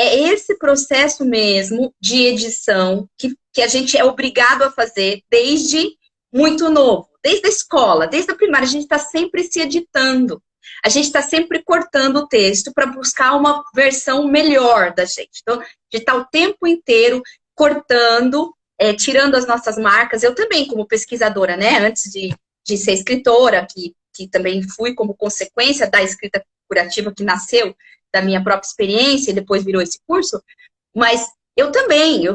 é esse processo mesmo de edição que a gente é obrigado a fazer desde muito novo, desde a escola, desde a primária, a gente está sempre se editando. A gente está sempre cortando o texto para buscar uma versão melhor da gente. Então, a gente está o tempo inteiro cortando, tirando as nossas marcas. Eu também, como pesquisadora, né, antes de ser escritora, que também fui como consequência da escrita curativa que nasceu da minha própria experiência e depois virou esse curso, mas eu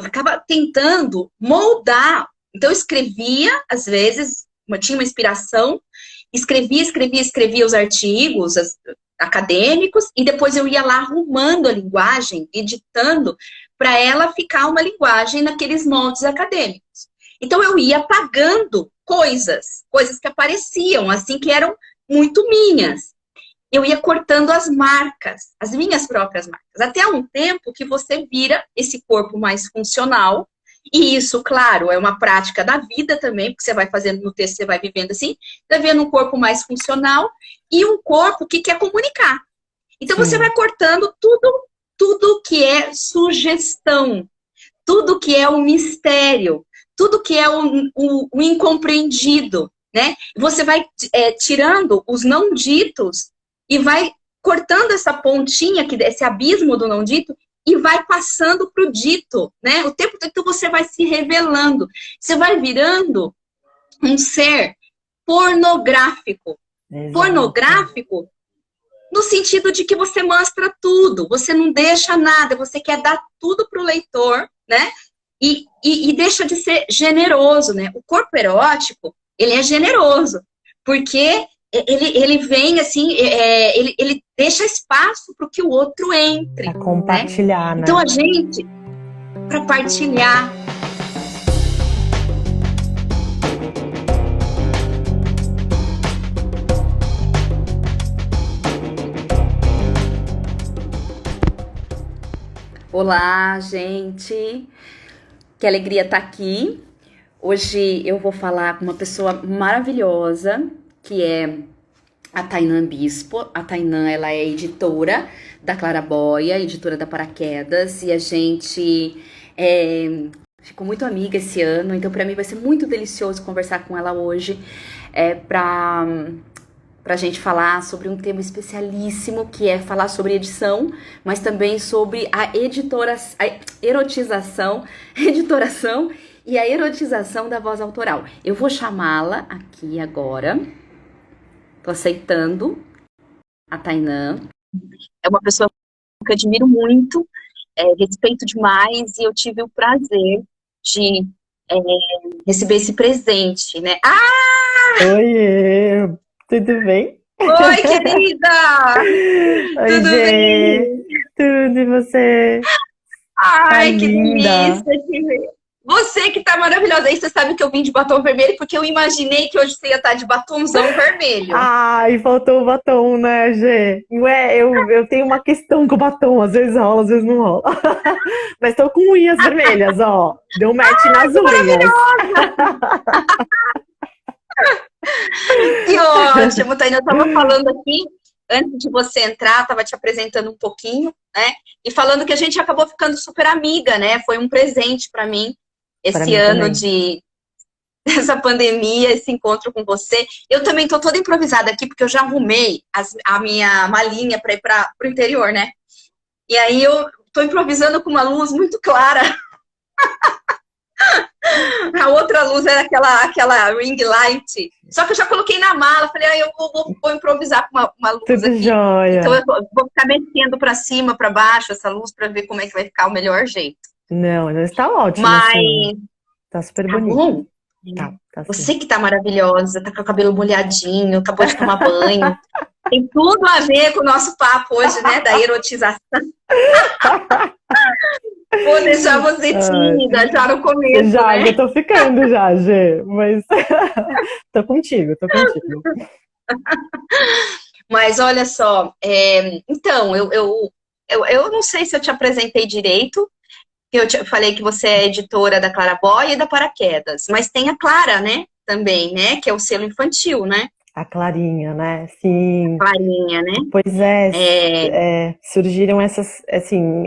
ficava tentando moldar. Então, eu escrevia, às vezes, tinha uma inspiração, escrevia os artigos acadêmicos, e depois eu ia lá arrumando a linguagem, editando, para ela ficar uma linguagem naqueles moldes acadêmicos. Então, eu ia apagando coisas que apareciam, assim, que eram muito minhas. Eu ia cortando as marcas, as minhas próprias marcas, até um tempo que você vira esse corpo mais funcional. E isso, claro, é uma prática da vida também, porque você vai fazendo no texto, você vai vivendo assim, vai vendo um corpo mais funcional e um corpo que quer comunicar. Então, você vai cortando tudo que é sugestão, tudo que é um mistério, tudo que é o incompreendido, né? Você vai tirando os não ditos e vai cortando essa pontinha, esse abismo do não dito, e vai passando para o dito, né? O tempo todo você vai se revelando. Você vai virando um ser pornográfico. Exato. Pornográfico no sentido de que você mostra tudo, você não deixa nada, você quer dar tudo para o leitor, né? E deixa de ser generoso, né? O corpo erótico, ele é generoso, porque ele vem assim, ele deixa espaço para que o outro entre. Para compartilhar, né? Então a gente, para partilhar. Olá, gente! Que alegria estar aqui. Hoje eu vou falar com uma pessoa maravilhosa, que é a Tainã Bispo. A Tainã, ela é editora da Claraboia, editora da Paraquedas, e a gente ficou muito amiga esse ano, então para mim vai ser muito delicioso conversar com ela hoje, pra gente falar sobre um tema especialíssimo, que é falar sobre edição, mas também sobre a erotização e a erotização da voz autoral. Eu vou chamá-la aqui agora. Tô aceitando a Tainã. É uma pessoa que eu admiro muito, respeito demais, e eu tive o prazer de receber esse presente, né? Oiê! Tudo bem? Oi, querida! Oi, Tudo bem? Tudo, e você? Ai, tá que linda. delícia! Você que tá maravilhosa. Aí você sabe que eu vim de batom vermelho, porque eu imaginei que hoje você ia estar de batomzão vermelho. Ai, faltou o batom, né, Gê? Ué, eu tenho uma questão com o batom, às vezes rola, às vezes não rola. Mas tô com unhas vermelhas, ó. Deu match nas unhas. Que ótimo, Tainã. Eu tava falando aqui, antes de você entrar, tava te apresentando um pouquinho, né? E falando que a gente acabou ficando super amiga, né? Foi um presente pra mim esse ano dessa pandemia, esse encontro com você. Eu também tô toda improvisada aqui, porque eu já arrumei a minha malinha pra ir pro interior, né? E aí eu tô improvisando com uma luz muito clara. A outra luz era aquela ring light. Só que eu já coloquei na mala. Falei, eu vou improvisar com uma luz Tudo aqui. jóia. Então eu vou ficar mexendo pra cima, pra baixo, essa luz, pra ver como é que vai ficar o melhor jeito. Não, está ótimo. Mas Assim. Tá super bonito. Bom. Tá Você que tá maravilhosa, tá com o cabelo molhadinho, acabou de tomar banho. Tem tudo a ver com o nosso papo hoje, né? Da erotização. Vou deixar você tímida já no começo, já, né? Eu tô ficando já, Gê, mas tô contigo. Mas olha só, então, eu não sei se eu te apresentei direito, que eu te falei que você é editora da Claraboia e da Paraquedas, mas tem a Clara, né, também, né, que é o selo infantil, né? A Clarinha, né? Sim. Clarinha, né? Pois é, É, surgiram essas, assim,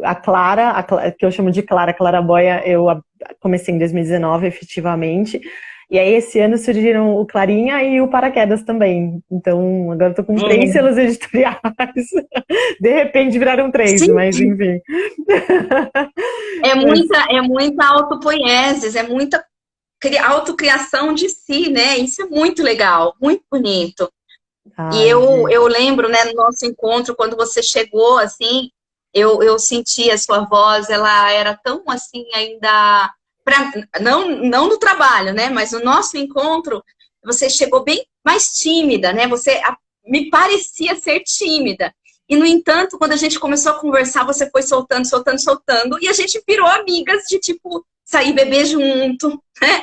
a Clara, que eu chamo de Clara, Claraboia, comecei em 2019, efetivamente, e aí esse ano surgiram o Clarinha e o Paraquedas também, então agora eu tô com três é, selos editoriais, de repente viraram três, sim, mas enfim. Mas, é muita autopoieses, é muita autocriação de si, né? Isso é muito legal, muito bonito. E ai, Gê, eu lembro, né, no nosso encontro, quando você chegou, assim, eu senti a sua voz, ela era tão, assim, ainda... não no trabalho, né, mas no nosso encontro, você chegou bem mais tímida, né, me parecia ser tímida. E, no entanto, quando a gente começou a conversar, você foi soltando, soltando, soltando, e a gente virou amigas de, tipo, sair beber junto, né,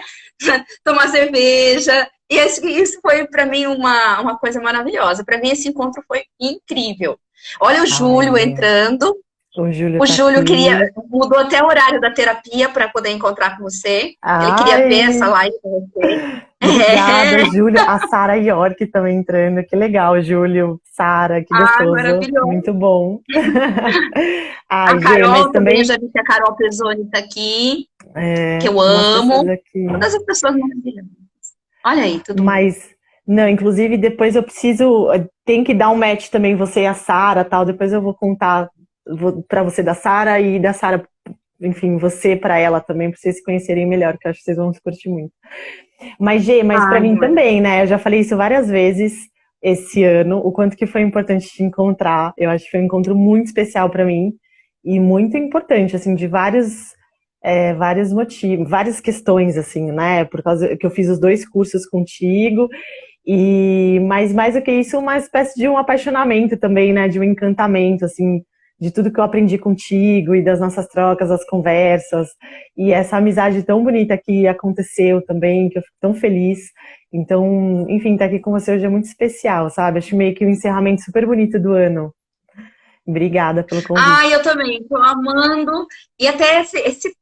tomar cerveja. E isso foi para mim uma coisa maravilhosa. Para mim, esse encontro foi incrível. Olha o ai, Júlio Gê, entrando. o Júlio O tá Júlio aqui, mudou até o horário da terapia para poder encontrar com você. Ele queria ver essa ai, live com você. obrigada, É. Júlio. A Sara York também entrando. Que legal, Júlio. Sara, que Ah, gostoso. maravilhoso. Muito bom. A Ai, Gê, mas Carol também, eu também já vi que a Carol Pesoni está aqui, que eu umas pessoas amo. aqui. Todas as pessoas maravilhosas. Olha aí, todo mundo. Mas, não, inclusive depois eu preciso. Tem que dar um match também, você e a Sara, tal. Depois eu vou contar pra você da Sara e da Sara, enfim, você pra ela também, pra vocês se conhecerem melhor, que eu acho que vocês vão se curtir muito. Mas, Gê, mas para Ai, mim maravilhoso. também, né? Eu já falei isso várias vezes esse ano, o quanto que foi importante te encontrar. Eu acho que foi um encontro muito especial para mim e muito importante, assim, de vários motivos, várias questões, assim, né? Por causa que eu fiz os dois cursos contigo mas mais do que isso, uma espécie de um apaixonamento também, né? De um encantamento, assim, de tudo que eu aprendi contigo e das nossas trocas, as conversas, e essa amizade tão bonita que aconteceu também, que eu fico tão feliz. Então, enfim, estar aqui com você hoje é muito especial, sabe? Acho meio que um encerramento super bonito do ano. Obrigada pelo Ah, convite. eu também, tô amando. E até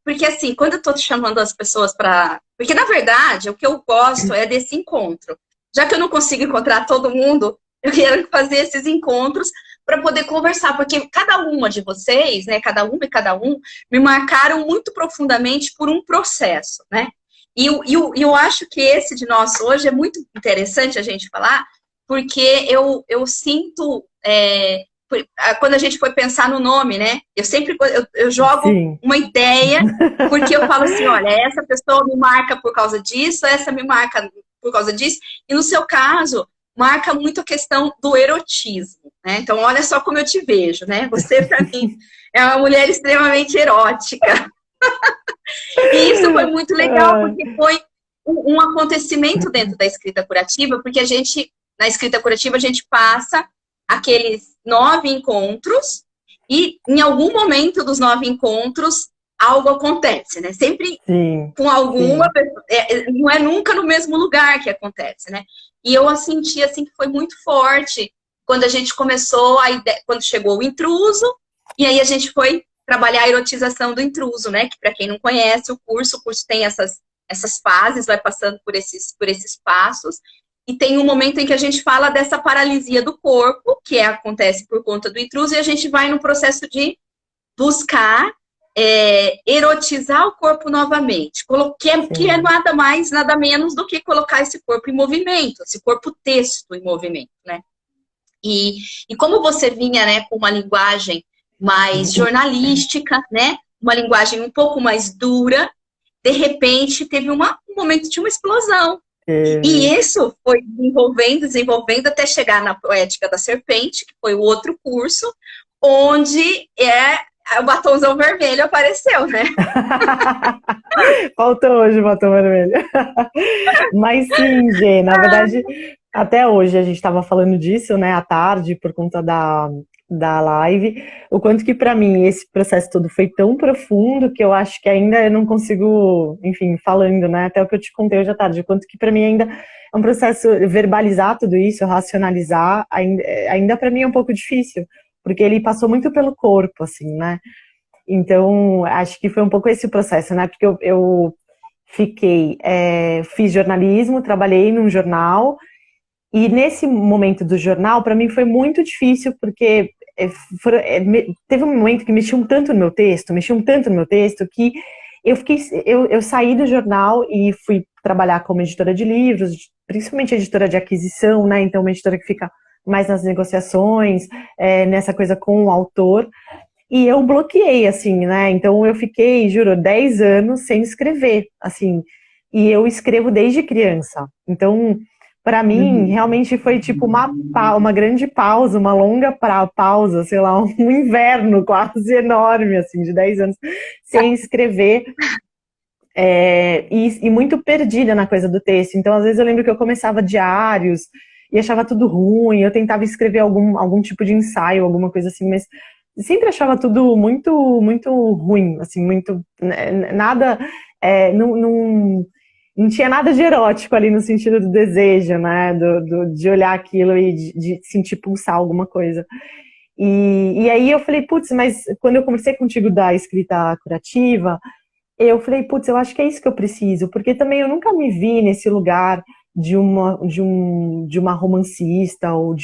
porque assim, quando eu tô te chamando as pessoas para. Porque, na verdade, o que eu gosto é desse encontro. Já que eu não consigo encontrar todo mundo, eu quero fazer esses encontros para poder conversar, porque cada uma de vocês, né, cada uma e cada um, me marcaram muito profundamente por um processo, né? Eu acho que esse de nós hoje é muito interessante a gente falar, porque eu sinto. Quando a gente foi pensar no nome, né? Eu jogo Sim, uma ideia, porque eu falo assim, olha, essa pessoa me marca por causa disso, essa me marca por causa disso, e no seu caso, marca muito a questão do erotismo, né? Então, olha só como eu te vejo, né? Você, para mim, é uma mulher extremamente erótica. E isso foi muito legal, ah, porque foi um acontecimento dentro da escrita curativa, porque na escrita curativa, a gente passa aqueles 9 encontros e em algum momento dos 9 encontros algo acontece, né? Sempre sim, com alguma sim. pessoa, não é nunca no mesmo lugar que acontece, né? E eu senti assim que foi muito forte quando a gente começou a ideia, quando chegou o intruso, e aí a gente foi trabalhar a erotização do intruso, né? Que para quem não conhece o curso tem essas fases, vai passando por esses passos, e tem um momento em que a gente fala dessa paralisia do corpo, que acontece por conta do intruso, e a gente vai no processo de buscar erotizar o corpo novamente, que é Sim, nada mais, nada menos do que colocar esse corpo em movimento, esse corpo texto em movimento, né? E, e como você vinha, né, com uma linguagem mais jornalística, né, uma linguagem um pouco mais dura, de repente teve um momento de uma explosão. E teve. isso foi desenvolvendo, desenvolvendo até chegar na Poética da Serpente, que foi o outro curso, onde o batomzão vermelho apareceu, né? Faltou hoje o batom vermelho. Mas sim, Gê, na verdade, até hoje a gente estava falando disso, né, à tarde, por conta da live, o quanto que para mim esse processo todo foi tão profundo que eu acho que ainda eu não consigo, enfim, falando, né, até o que eu te contei hoje à tarde, o quanto que para mim ainda é um processo verbalizar tudo isso, racionalizar, ainda para mim é um pouco difícil, porque ele passou muito pelo corpo, assim, né? Então, acho que foi um pouco esse o processo, né? Porque eu fiz jornalismo, trabalhei num jornal, E nesse momento do jornal, para mim foi muito difícil, porque teve um momento que mexiam tanto no meu texto, que eu saí do jornal e fui trabalhar como editora de livros, principalmente editora de aquisição, né? Então, uma editora que fica mais nas negociações, nessa coisa com o autor. E eu bloqueei, assim, né? Então, eu fiquei, juro, 10 anos sem escrever, assim. E eu escrevo desde criança. Então, para mim, realmente foi tipo uma grande pausa, uma longa pausa, sei lá, um inverno quase enorme, assim, de 10 anos sem escrever. E muito perdida na coisa do texto. Então, às vezes, eu lembro que eu começava diários e achava tudo ruim. Eu tentava escrever algum tipo de ensaio, alguma coisa assim, mas sempre achava tudo muito, muito ruim, assim, muito nada, não tinha nada de erótico ali no sentido do desejo, né, de olhar aquilo e de sentir pulsar alguma coisa. E aí eu falei, putz, mas quando eu conversei contigo da escrita curativa, eu falei, putz, eu acho que é isso que eu preciso, porque também eu nunca me vi nesse lugar de uma romancista ou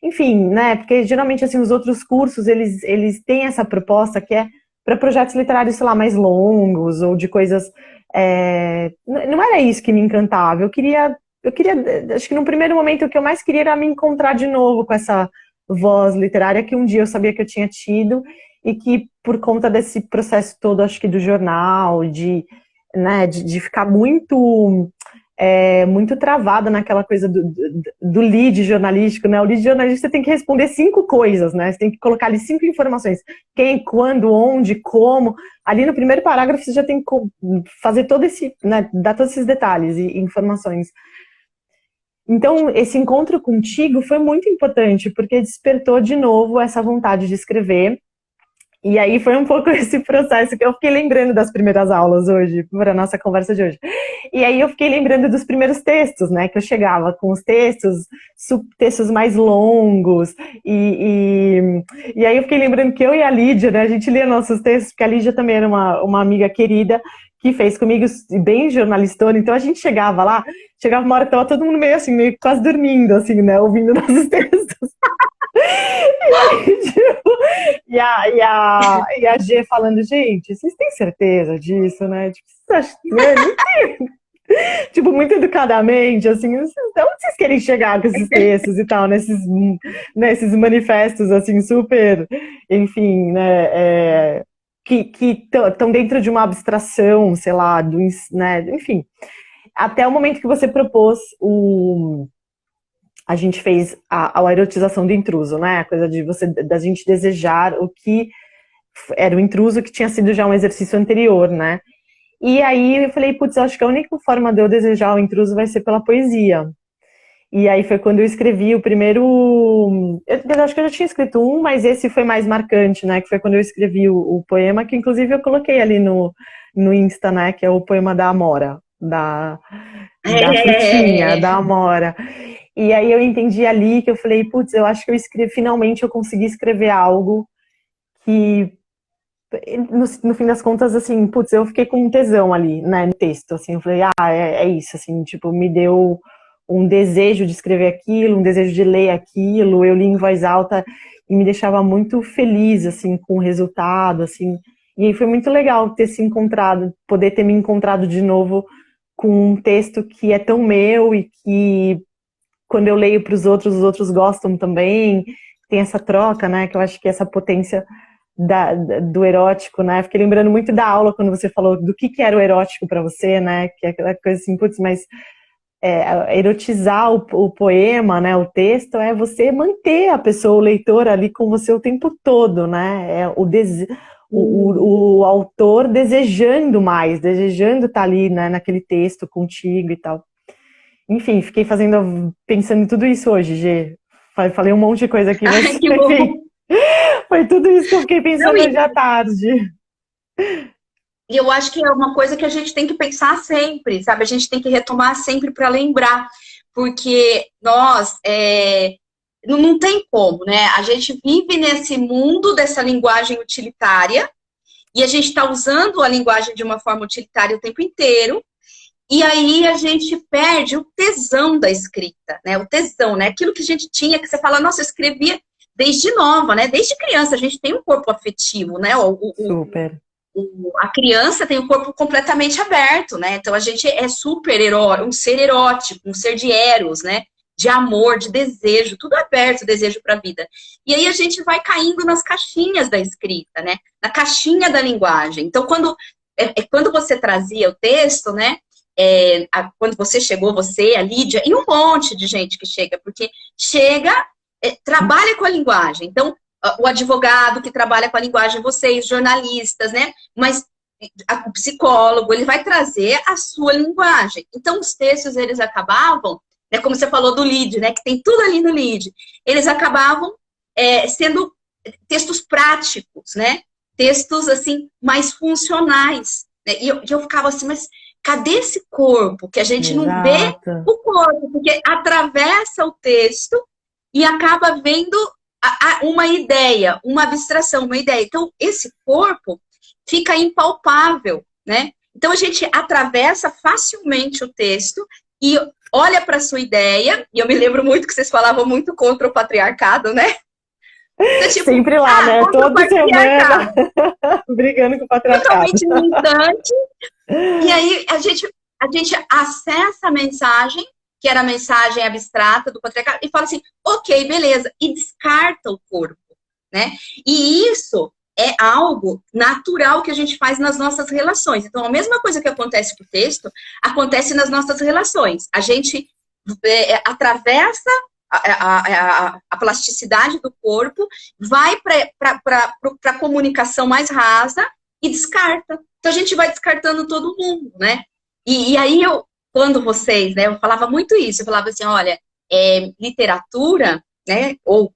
enfim, né? Porque geralmente assim os outros cursos eles têm essa proposta que é para projetos literários, sei lá, mais longos ou de coisas. Não era isso que me encantava. Acho que no primeiro momento o que eu mais queria era me encontrar de novo com essa voz literária que um dia eu sabia que eu tinha tido e que por conta desse processo todo, acho que do jornal, né, de ficar muito travada naquela coisa do lead jornalístico, né? O lead jornalista tem que responder 5 coisas, né? Você tem que colocar ali 5 informações. Quem, quando, onde, como. Ali no primeiro parágrafo você já tem que fazer todo esse, né, dar todos esses detalhes e informações. Então, esse encontro contigo foi muito importante, porque despertou de novo essa vontade de escrever. E aí foi um pouco esse processo que eu fiquei lembrando das primeiras aulas hoje, para a nossa conversa de hoje. E aí eu fiquei lembrando dos primeiros textos, né? Que eu chegava com os textos mais longos. E aí eu fiquei lembrando que eu e a Lídia, né? A gente lia nossos textos, porque a Lídia também era uma amiga querida que fez comigo, bem jornalistona. Então a gente chegava uma hora que tava todo mundo meio assim, meio quase dormindo, assim, né? Ouvindo nossos textos. E a G falando, gente, vocês têm certeza disso, né? Tipo, tipo, muito educadamente, assim, onde vocês querem chegar com esses textos e tal, nesses manifestos, assim, super, enfim, né, que estão dentro de uma abstração, sei lá, né, enfim. Até o momento que você propôs a gente fez a erotização do intruso, né? A coisa da gente desejar o que era o intruso que tinha sido já um exercício anterior, né? E aí eu falei, putz, acho que a única forma de eu desejar o intruso vai ser pela poesia. E aí foi quando eu escrevi o primeiro. Eu acho que eu já tinha escrito mas esse foi mais marcante, né? Que foi quando eu escrevi o poema, que inclusive eu coloquei ali no Insta, né? Que é o poema da Amora, da frutinha, da Amora. E aí eu entendi ali que eu falei, putz, eu acho que finalmente eu consegui escrever algo que, no fim das contas, assim, putz, eu fiquei com um tesão ali, né, no texto, assim, eu falei, é isso, assim, tipo, me deu um desejo de escrever aquilo, um desejo de ler aquilo, eu li em voz alta e me deixava muito feliz, assim, com o resultado, assim, e aí foi muito legal poder ter me encontrado de novo com um texto que é tão meu e que quando eu leio para os outros gostam também, tem essa troca, né, que eu acho que essa potência do erótico, né, fiquei lembrando muito da aula quando você falou do que era o erótico para você, né, que é aquela coisa assim, putz, mas erotizar o poema, né, o texto, é você manter a pessoa, o leitor ali com você o tempo todo, né, o autor desejando mais, desejando estar ali, né, naquele texto contigo e tal. Enfim, fiquei pensando em tudo isso hoje, Gê. Falei um monte de coisa aqui, mas enfim, foi tudo isso que eu fiquei pensando hoje à tarde. E eu acho que é uma coisa que a gente tem que pensar sempre, sabe? A gente tem que retomar sempre para lembrar, porque nós não tem como, né? A gente vive nesse mundo dessa linguagem utilitária e a gente está usando a linguagem de uma forma utilitária o tempo inteiro. E aí a gente perde o tesão da escrita, né? O tesão, né? Aquilo que a gente tinha, que você fala, nossa, eu escrevia desde nova, né? Desde criança a gente tem um corpo afetivo, né? Super. A criança tem o corpo completamente aberto, né? Então a gente é super herói, um ser erótico, um ser de eros, né? De amor, de desejo, tudo aberto, desejo para a vida. E aí a gente vai caindo nas caixinhas da escrita, né? Na caixinha da linguagem. Então quando você trazia o texto, né? Quando você chegou, você, a Lídia, e um monte de gente que chega, porque chega, trabalha com a linguagem. Então, o advogado que trabalha com a linguagem, vocês, jornalistas, né? Mas o psicólogo, ele vai trazer a sua linguagem. Então, os textos, eles acabavam, né, como você falou do lead, né? Que tem tudo ali no lead. Eles acabavam sendo textos práticos, né? Textos, assim, mais funcionais. Né? E eu ficava assim, mas cadê esse corpo? Que a gente não vê o corpo, porque atravessa o texto e acaba vendo uma ideia, uma abstração, uma ideia. Então, esse corpo fica impalpável, né? Então, a gente atravessa facilmente o texto e olha para a sua ideia, e eu me lembro muito que vocês falavam muito contra o patriarcado, né? Então, tipo, sempre lá, né? Toda semana brigando com o patriarcado. Totalmente militante. E aí a gente acessa a mensagem, que era a mensagem abstrata do patriarcado, e fala assim, ok, beleza, e descarta o corpo, né? E isso é algo natural que a gente faz nas nossas relações. Então, a mesma coisa que acontece com o texto, acontece nas nossas relações. A gente atravessa a plasticidade do corpo, vai para a comunicação mais rasa e descarta. Então, a gente vai descartando todo mundo, né? E aí, quando vocês, né, eu falava muito isso, eu falava assim, olha, literatura, né, ou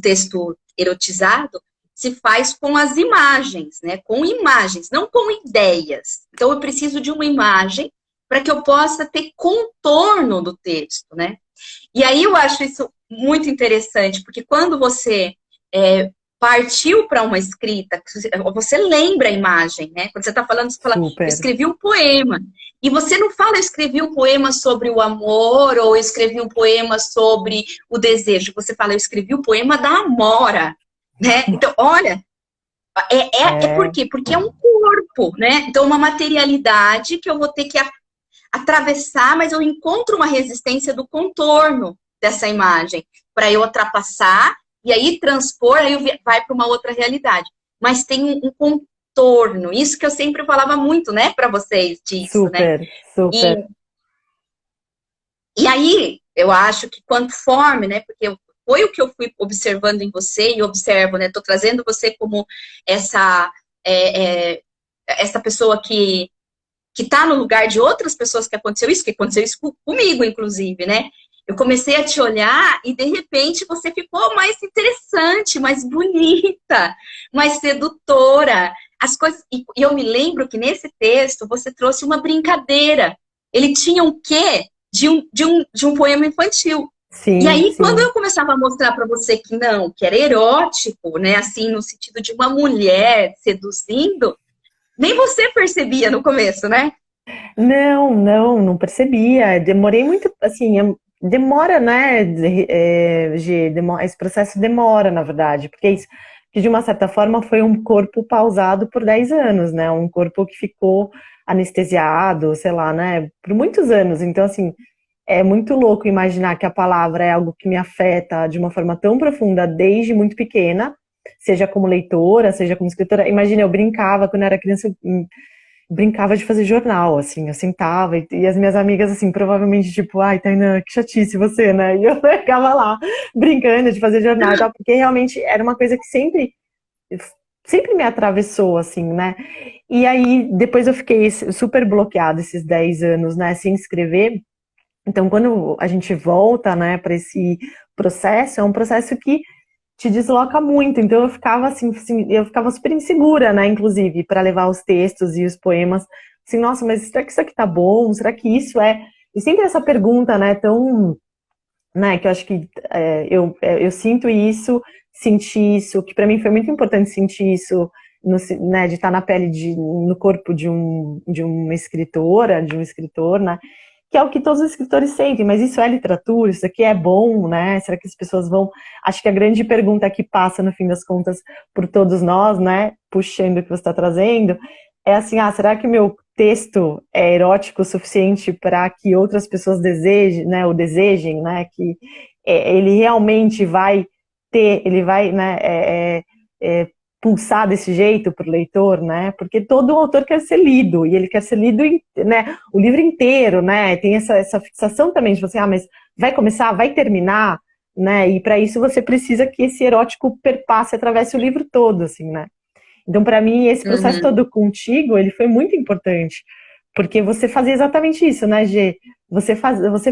texto erotizado, se faz com as imagens, né, com imagens, não com ideias. Então, eu preciso de uma imagem para que eu possa ter contorno do texto, né? E aí, eu acho isso muito interessante, porque quando você partiu para uma escrita, você lembra a imagem, né? Quando você está falando, você fala, eu escrevi um poema. E você não fala, eu escrevi um poema sobre o amor, ou eu escrevi um poema sobre o desejo. Você fala, eu escrevi o poema da Amora, né? Então, olha, por quê? Porque é um corpo, né? Então, uma materialidade que eu vou ter que atravessar, mas eu encontro uma resistência do contorno dessa imagem, para eu ultrapassar, e aí transpor, aí vai para uma outra realidade. Mas tem um contorno, isso que eu sempre falava muito, né, para vocês disso, super, né? Super. E aí, eu acho que conforme, né, porque foi o que eu fui observando em você, e observo, né, tô trazendo você como essa pessoa que está no lugar de outras pessoas que aconteceu isso comigo, inclusive, né? Eu comecei a te olhar e, de repente, você ficou mais interessante, mais bonita, mais sedutora. As coisas... E eu me lembro que, nesse texto, você trouxe uma brincadeira. Ele tinha um quê de um poema infantil. Sim, e aí, sim. Quando eu começava a mostrar para você que não, que era erótico, né? Assim, no sentido de uma mulher seduzindo, nem você percebia no começo, né? Não percebia. Demorei muito, assim, demora, né, esse processo demora, na verdade, porque isso, que de uma certa forma foi um corpo pausado por 10 anos, né, um corpo que ficou anestesiado, sei lá, né, por muitos anos. Então, assim, é muito louco imaginar que a palavra é algo que me afeta de uma forma tão profunda desde muito pequena, seja como leitora, seja como escritora. Imagina, eu brincava quando eu era criança, brincava de fazer jornal, assim, eu sentava e as minhas amigas, assim, provavelmente, tipo, ai, Tainá, que chatice você, né? E eu ficava lá, brincando de fazer jornal e tal, porque realmente era uma coisa que sempre me atravessou, assim, né? E aí, depois eu fiquei super bloqueada esses 10 anos, né, sem escrever. Então, quando a gente volta, né, para esse processo, é um processo que te desloca muito, então eu ficava assim, eu ficava super insegura, né, inclusive, para levar os textos e os poemas, assim, nossa, mas será que isso aqui tá bom? Será que isso é? E sempre essa pergunta, né, tão, né, que eu acho que eu sinto isso, senti isso, que para mim foi muito importante sentir isso né, de estar na pele, no corpo de uma escritora, de um escritor, né? Que é o que todos os escritores sentem, mas isso é literatura, isso aqui é bom, né? Será que as pessoas vão... Acho que a grande pergunta que passa, no fim das contas, por todos nós, né, puxando o que você está trazendo, é assim, será que o meu texto é erótico o suficiente para que outras pessoas desejem, né, que ele realmente vai ter, ele vai, né, pulsar desse jeito para o leitor, né? Porque todo autor quer ser lido, e ele quer ser lido, né, o livro inteiro, né? Tem essa fixação também de você, mas vai começar, vai terminar, né? E para isso você precisa que esse erótico perpasse, atravesse o livro todo, assim, né? Então, para mim, esse processo todo contigo, ele foi muito importante, porque você fazia exatamente isso, né, Gê? Você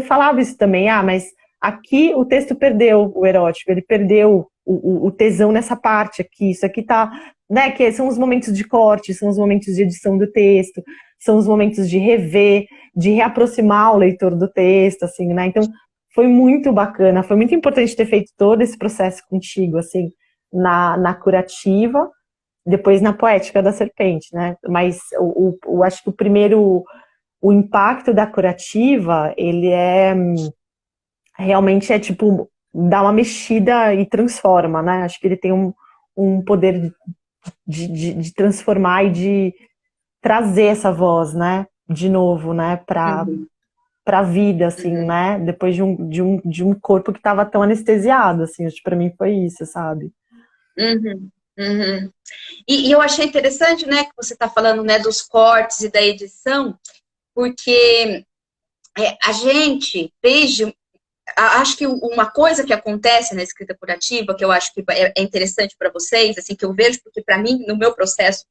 falava isso também, mas aqui o texto perdeu o erótico, ele perdeu o tesão nessa parte aqui, isso aqui tá, né, que são os momentos de corte, são os momentos de edição do texto, são os momentos de rever, de reaproximar o leitor do texto, assim, né, então foi muito bacana, foi muito importante ter feito todo esse processo contigo, assim, na curativa, depois na poética da serpente, né, mas acho que o impacto da curativa, ele realmente tipo, dá uma mexida e transforma, né? Acho que ele tem um poder de transformar e de trazer essa voz, né? De novo, né? Pra vida, assim, né? Depois de um corpo que estava tão anestesiado, assim. Acho que pra mim foi isso, sabe? E eu achei interessante, né? Que você está falando, né? Dos cortes e da edição, porque a gente, acho que uma coisa que acontece na escrita curativa, que eu acho que é interessante para vocês, assim, que eu vejo, porque para mim, no meu processo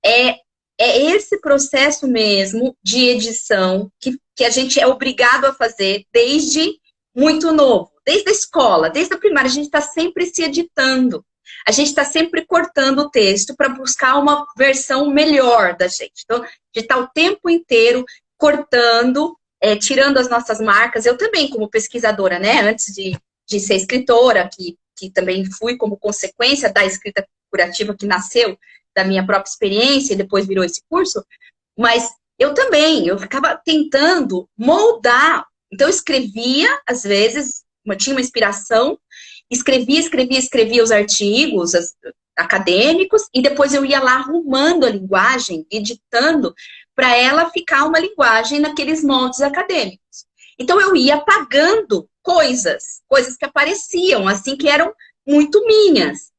é esse processo mesmo de edição que a gente é obrigado a fazer desde muito novo, desde a escola, desde a primária, a gente está sempre se editando. A gente está sempre cortando o texto para buscar uma versão melhor da gente. Então, a gente está o tempo inteiro cortando, tirando as nossas marcas. Eu também, como pesquisadora, né, antes de ser escritora, que também fui como consequência da escrita curativa que nasceu da minha própria experiência e depois virou esse curso, mas eu ficava tentando moldar. Então, eu escrevia, às vezes, tinha uma inspiração, escrevia os artigos acadêmicos, e depois eu ia lá arrumando a linguagem, editando, para ela ficar uma linguagem naqueles moldes acadêmicos. Então, eu ia apagando coisas que apareciam, assim, que eram muito minhas.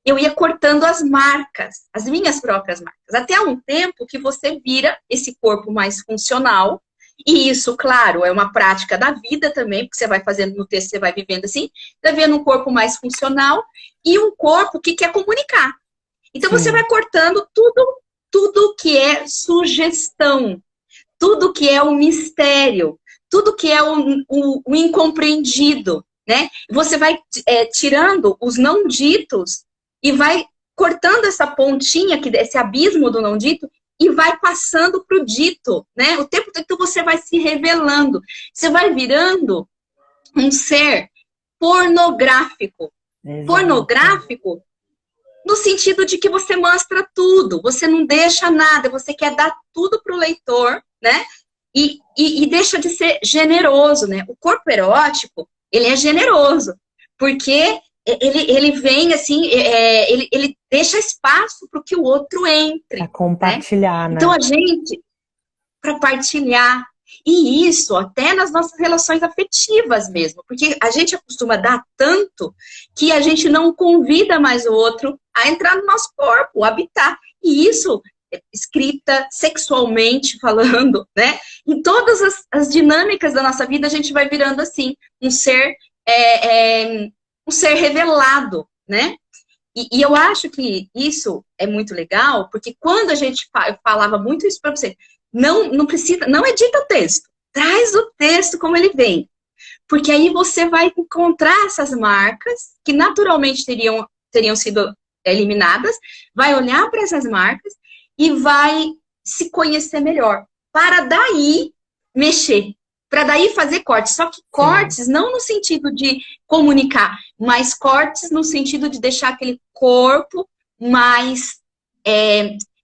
Eu ia cortando as marcas, as minhas próprias marcas, até um tempo que você vira esse corpo mais funcional. E isso, claro, é uma prática da vida também, porque você vai fazendo no texto, você vai vivendo assim, vai vendo um corpo mais funcional e um corpo que quer comunicar. Então, você vai cortando tudo que é sugestão, tudo que é um mistério, tudo que é o incompreendido, né? Você vai tirando os não ditos e vai cortando essa pontinha, esse abismo do não dito, e vai passando para o dito, né? O tempo todo você vai se revelando. Você vai virando um ser pornográfico. Exato. Pornográfico no sentido de que você mostra tudo, você não deixa nada, você quer dar tudo para o leitor, né? E deixa de ser generoso, né? O corpo erótico, ele é generoso, porque ele vem assim, ele deixa espaço para que o outro entre. Para compartilhar, né? Então, a gente, para partilhar. E isso até nas nossas relações afetivas mesmo. Porque a gente acostuma dar tanto que a gente não convida mais o outro a entrar no nosso corpo, a habitar. E isso, escrita sexualmente falando, né? Em todas as dinâmicas da nossa vida, a gente vai virando assim, um ser revelado, né? E eu acho que isso é muito legal, porque quando a gente falava muito isso para você, não precisa, não edita o texto, traz o texto como ele vem, porque aí você vai encontrar essas marcas que naturalmente teriam sido eliminadas, vai olhar para essas marcas e vai se conhecer melhor, para daí mexer, para daí fazer cortes. Só que cortes não no sentido de comunicar, mas cortes no sentido de deixar aquele corpo mais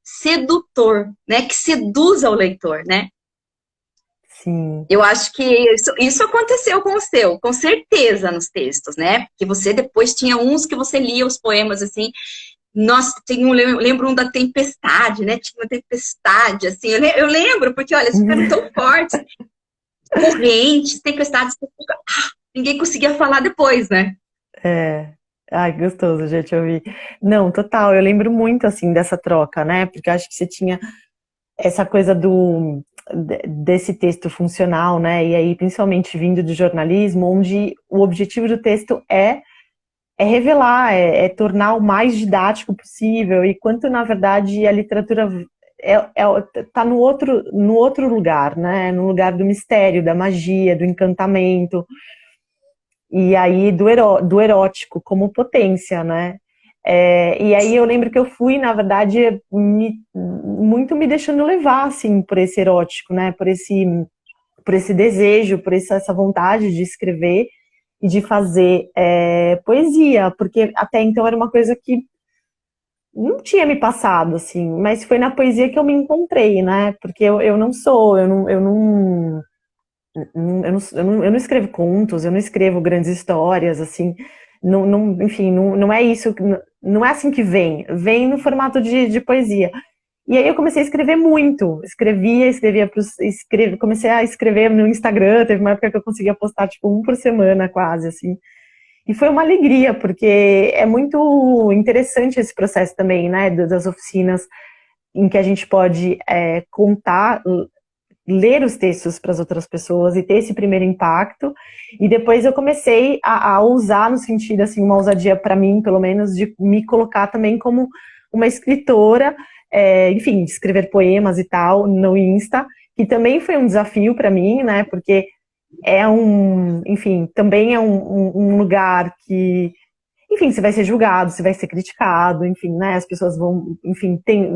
sedutor, né? Que seduza o leitor, né? Sim. Eu acho que isso aconteceu com o seu, com certeza, nos textos, né? Que você depois tinha uns que você lia os poemas assim. Nossa, lembro um da tempestade, né? Tinha uma tempestade, assim. Eu lembro, porque, olha, eles ficaram tão fortes. Correntes, tempestades. Ninguém conseguia falar depois, né? É. Ai, gostoso, gente, ouvir. Não, total, eu lembro muito, assim, dessa troca, né? Porque eu acho que você tinha essa coisa desse texto funcional, né? E aí, principalmente vindo do jornalismo, onde o objetivo do texto é revelar, é tornar o mais didático possível, e quanto, na verdade, a literatura tá no outro lugar, né? No lugar do mistério, da magia, do encantamento, e aí do erótico como potência, né? E aí eu lembro que eu fui, na verdade, muito me deixando levar, assim, por esse erótico, né? Por esse desejo, por essa vontade de escrever e de fazer poesia, porque até então era uma coisa que não tinha me passado, assim, mas foi na poesia que eu me encontrei, né? Porque eu não sou, eu não escrevo contos, eu não escrevo grandes histórias, assim, enfim, não é isso, não é assim que vem no formato de poesia. E aí eu comecei a escrever muito, comecei a escrever no Instagram, teve uma época que eu conseguia postar, tipo, um por semana, quase, assim. E foi uma alegria, porque é muito interessante esse processo também, né, das oficinas, em que a gente pode contar, ler os textos para as outras pessoas e ter esse primeiro impacto. E depois eu comecei a usar no sentido, assim, uma ousadia para mim, pelo menos, de me colocar também como uma escritora, enfim, de escrever poemas e tal no Insta, que também foi um desafio para mim, né? Porque enfim, também é um lugar que, enfim, você vai ser julgado, você vai ser criticado, enfim, né? As pessoas vão, enfim, tem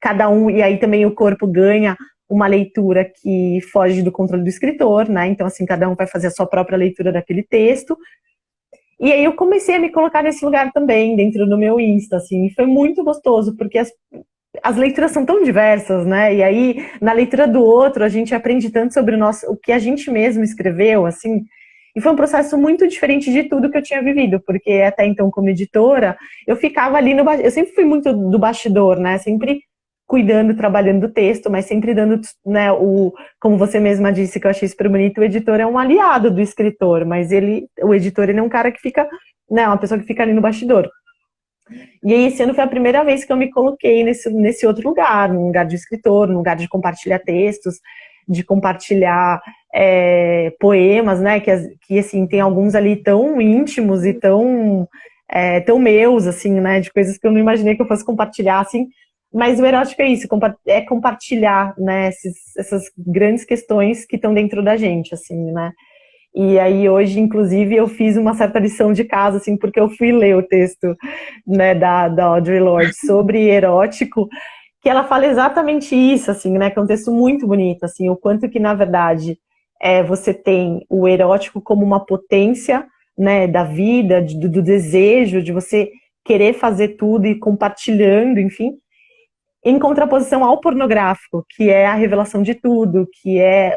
cada um, e aí também o corpo ganha uma leitura que foge do controle do escritor, né? Então, assim, cada um vai fazer a sua própria leitura daquele texto. E aí eu comecei a me colocar nesse lugar também, dentro do meu Insta, assim, e foi muito gostoso, porque as leituras são tão diversas, né? E aí, na leitura do outro, a gente aprende tanto sobre o que a gente mesmo escreveu, assim. E foi um processo muito diferente de tudo que eu tinha vivido, porque até então, como editora, eu ficava ali eu sempre fui muito do bastidor, né? Sempre cuidando, trabalhando do texto, mas sempre dando, né, como você mesma disse, que eu achei super bonito, o editor é um aliado do escritor, mas o editor, ele é um cara que fica, né, uma pessoa que fica ali no bastidor. E aí, esse ano foi a primeira vez que eu me coloquei nesse outro lugar, num lugar de escritor, num lugar de compartilhar textos, de compartilhar poemas, né, que assim, tem alguns ali tão íntimos e tão meus, assim, né, de coisas que eu não imaginei que eu fosse compartilhar, assim. Mas o erótico é isso, é compartilhar, né, essas grandes questões que estão dentro da gente, assim, né. E aí hoje, inclusive, eu fiz uma certa lição de casa, assim, porque eu fui ler o texto, né, da Audre Lorde sobre erótico, que ela fala exatamente isso, assim, né, que é um texto muito bonito, assim, o quanto que, na verdade, você tem o erótico como uma potência, né, da vida, do desejo, de você querer fazer tudo e compartilhando, enfim, em contraposição ao pornográfico, que é a revelação de tudo, que é,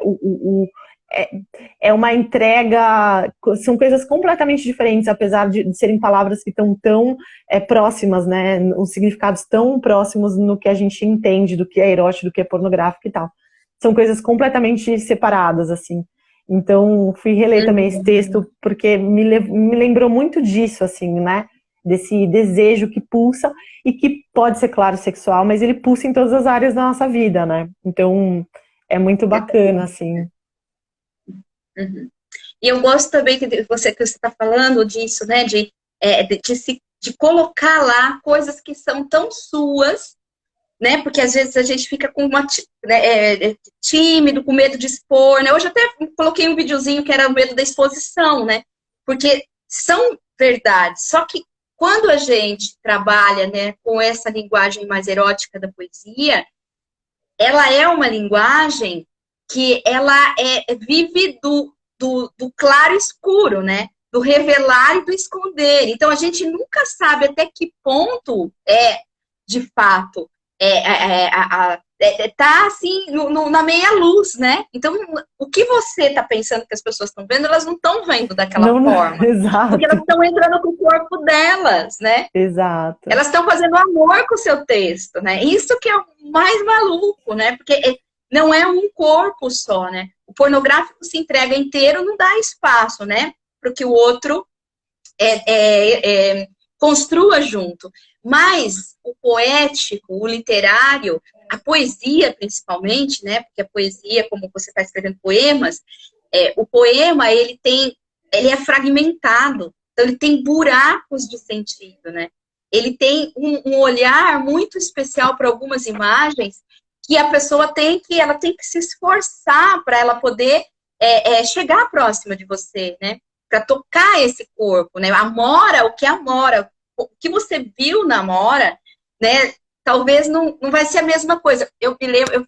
é uma entrega, são coisas completamente diferentes, apesar de serem palavras que estão tão próximas, né, os significados tão próximos no que a gente entende do que é erótico, do que é pornográfico e tal. São coisas completamente separadas, assim. Então, fui reler também esse texto, porque me lembrou muito disso, assim, né, desse desejo que pulsa, e que pode ser, claro, sexual, mas ele pulsa em todas as áreas da nossa vida, né? Então, é muito bacana, assim. Uhum. E eu gosto também que você está falando disso, né? De colocar lá coisas que são tão suas, né? Porque às vezes a gente fica com tímido, com medo de expor, né? Hoje até coloquei um videozinho que era o medo da exposição, né? Porque são verdades. Só que quando a gente trabalha, né, com essa linguagem mais erótica da poesia, ela é uma linguagem que ela vive do claro e escuro, né? Do revelar e do esconder. Então, a gente nunca sabe até que ponto de fato, tá assim, na meia luz, né? Então, o que você tá pensando que as pessoas estão vendo, elas não estão vendo daquela Não, forma. Porque elas exato, estão entrando com o corpo delas, né? exato. Elas estão fazendo amor com o seu texto, né? Isso que é o mais maluco, né? Porque não é um corpo só, né? O pornográfico se entrega inteiro, não dá espaço, né? Para que o outro construa junto. Mas o poético, o literário, a poesia principalmente, né? Porque a poesia, como você está escrevendo poemas, o poema ele é fragmentado, então ele tem buracos de sentido, né? Ele tem um olhar muito especial para algumas imagens que a pessoa ela tem que se esforçar para ela poder chegar próxima de você, né? Para tocar esse corpo, né? A Mora, o que é a Mora? O que você viu na Mora, né? Talvez não vai ser a mesma coisa. Eu me lembro,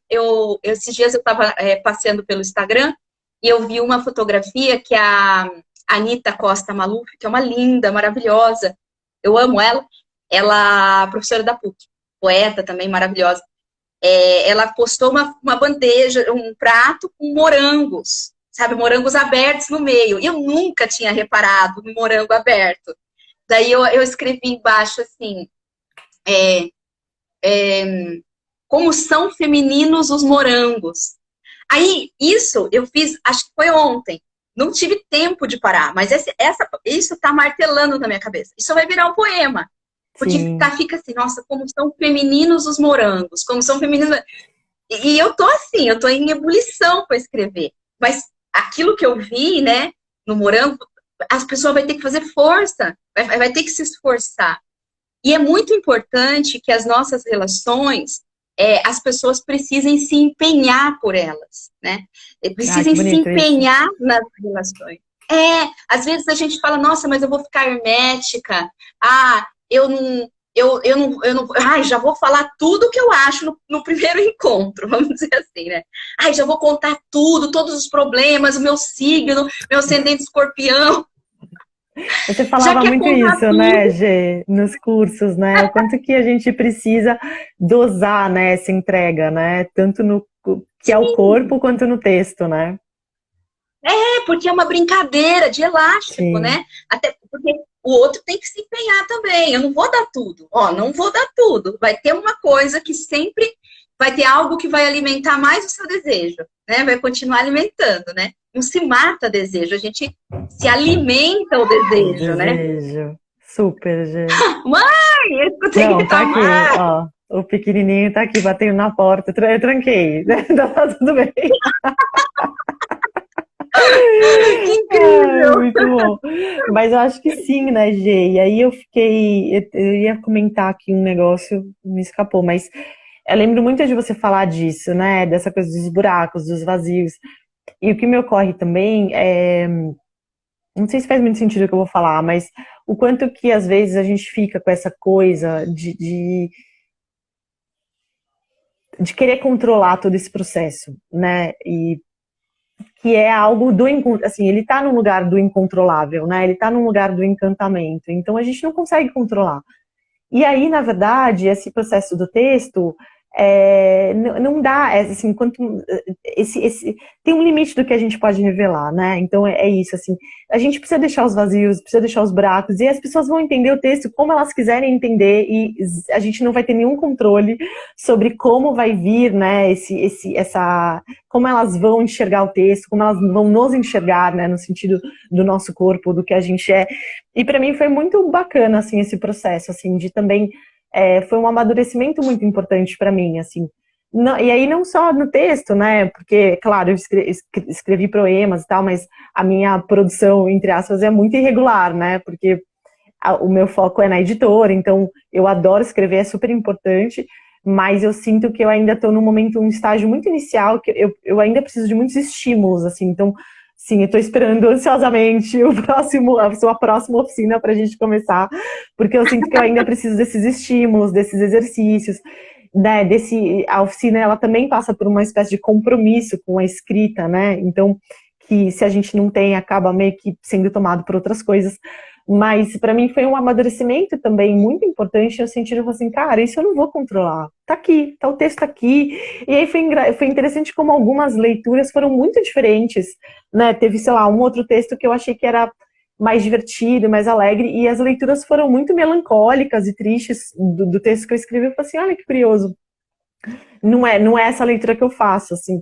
esses dias eu estava passeando pelo Instagram e eu vi uma fotografia que a Anitta Costa Maluf, que é uma linda, maravilhosa, eu amo ela, ela é professora da PUC, poeta também maravilhosa. Ela postou uma bandeja, um prato com morangos, sabe, morangos abertos no meio. E eu nunca tinha reparado no morango aberto. Daí eu escrevi embaixo assim, como são femininos os morangos. Aí, isso eu fiz, acho que foi ontem. Não tive tempo de parar, mas isso tá martelando na minha cabeça. Isso vai virar um poema. Porque fica assim, nossa, como são femininos os morangos, como são femininos... E eu tô assim, eu tô em ebulição para escrever. Mas aquilo que eu vi, né, no morango, as pessoas vão ter que fazer força, vai ter que se esforçar. E é muito importante que as nossas relações, as pessoas precisem se empenhar por elas, né? Precisem se empenhar isso. Nas relações. Às vezes a gente fala, nossa, mas eu vou ficar hermética. Eu não, já vou falar tudo que eu acho no primeiro encontro, vamos dizer assim, né? Já vou contar tudo, todos os problemas, o meu signo, meu ascendente escorpião. Você falava muito isso, tudo, né, Gê, nos cursos, né? O quanto que a gente precisa dosar, né, essa entrega, né? Tanto no que é o corpo quanto no texto, né? Porque é uma brincadeira de elástico, né? Até porque o outro tem que se empenhar também. Eu não vou dar tudo. Não vou dar tudo. Vai ter uma coisa que sempre vai ter algo que vai alimentar mais o seu desejo, né? Vai continuar alimentando, né? Não se mata desejo, a gente se alimenta o desejo, né? Desejo. Super, gente. Mãe, eu escutei que tá aqui, ó. O pequenininho tá aqui batendo na porta. Eu tranquei, né? Tá tudo bem. Que incrível! Muito bom. Mas eu acho que sim, né, Gê? E aí eu ia comentar aqui um negócio, me escapou, mas eu lembro muito de você falar disso, né? Dessa coisa dos buracos, dos vazios. E o que me ocorre também não sei se faz muito sentido o que eu vou falar, mas o quanto que às vezes a gente fica com essa coisa de querer controlar todo esse processo, né? E que é algo assim, ele tá num lugar do incontrolável, né? Ele tá num lugar do encantamento. Então a gente não consegue controlar. E aí, na verdade, esse processo do texto não dá, assim, tem um limite do que a gente pode revelar, né? Então é isso, assim, a gente precisa deixar os vazios, precisa deixar os buracos, e as pessoas vão entender o texto como elas quiserem entender, e a gente não vai ter nenhum controle sobre como vai vir, né, como elas vão enxergar o texto, como elas vão nos enxergar, né, no sentido do nosso corpo, do que a gente é. E para mim foi muito bacana, assim, esse processo, assim, de também foi um amadurecimento muito importante para mim, assim. E aí não só no texto, né, porque, claro, eu escrevi poemas e tal, mas a minha produção, entre aspas, é muito irregular, né, porque o meu foco é na editora, então eu adoro escrever, é super importante, mas eu sinto que eu ainda estou num momento, um estágio muito inicial, que eu ainda preciso de muitos estímulos, assim, então... Sim, eu estou esperando ansiosamente a sua próxima oficina para a gente começar, porque eu sinto que eu ainda preciso desses estímulos, desses exercícios, né? A oficina, ela também passa por uma espécie de compromisso com a escrita, né? Então, que se a gente não tem, acaba meio que sendo tomado por outras coisas. Mas para mim foi um amadurecimento também muito importante no sentido de assim, cara, isso eu não vou controlar. Tá aqui, tá o texto aqui. E aí foi interessante como algumas leituras foram muito diferentes, né? Teve, sei lá, um outro texto que eu achei que era mais divertido, mais alegre, e as leituras foram muito melancólicas e tristes do texto que eu escrevi. Eu falei assim, olha que curioso. Não é essa leitura que eu faço, assim.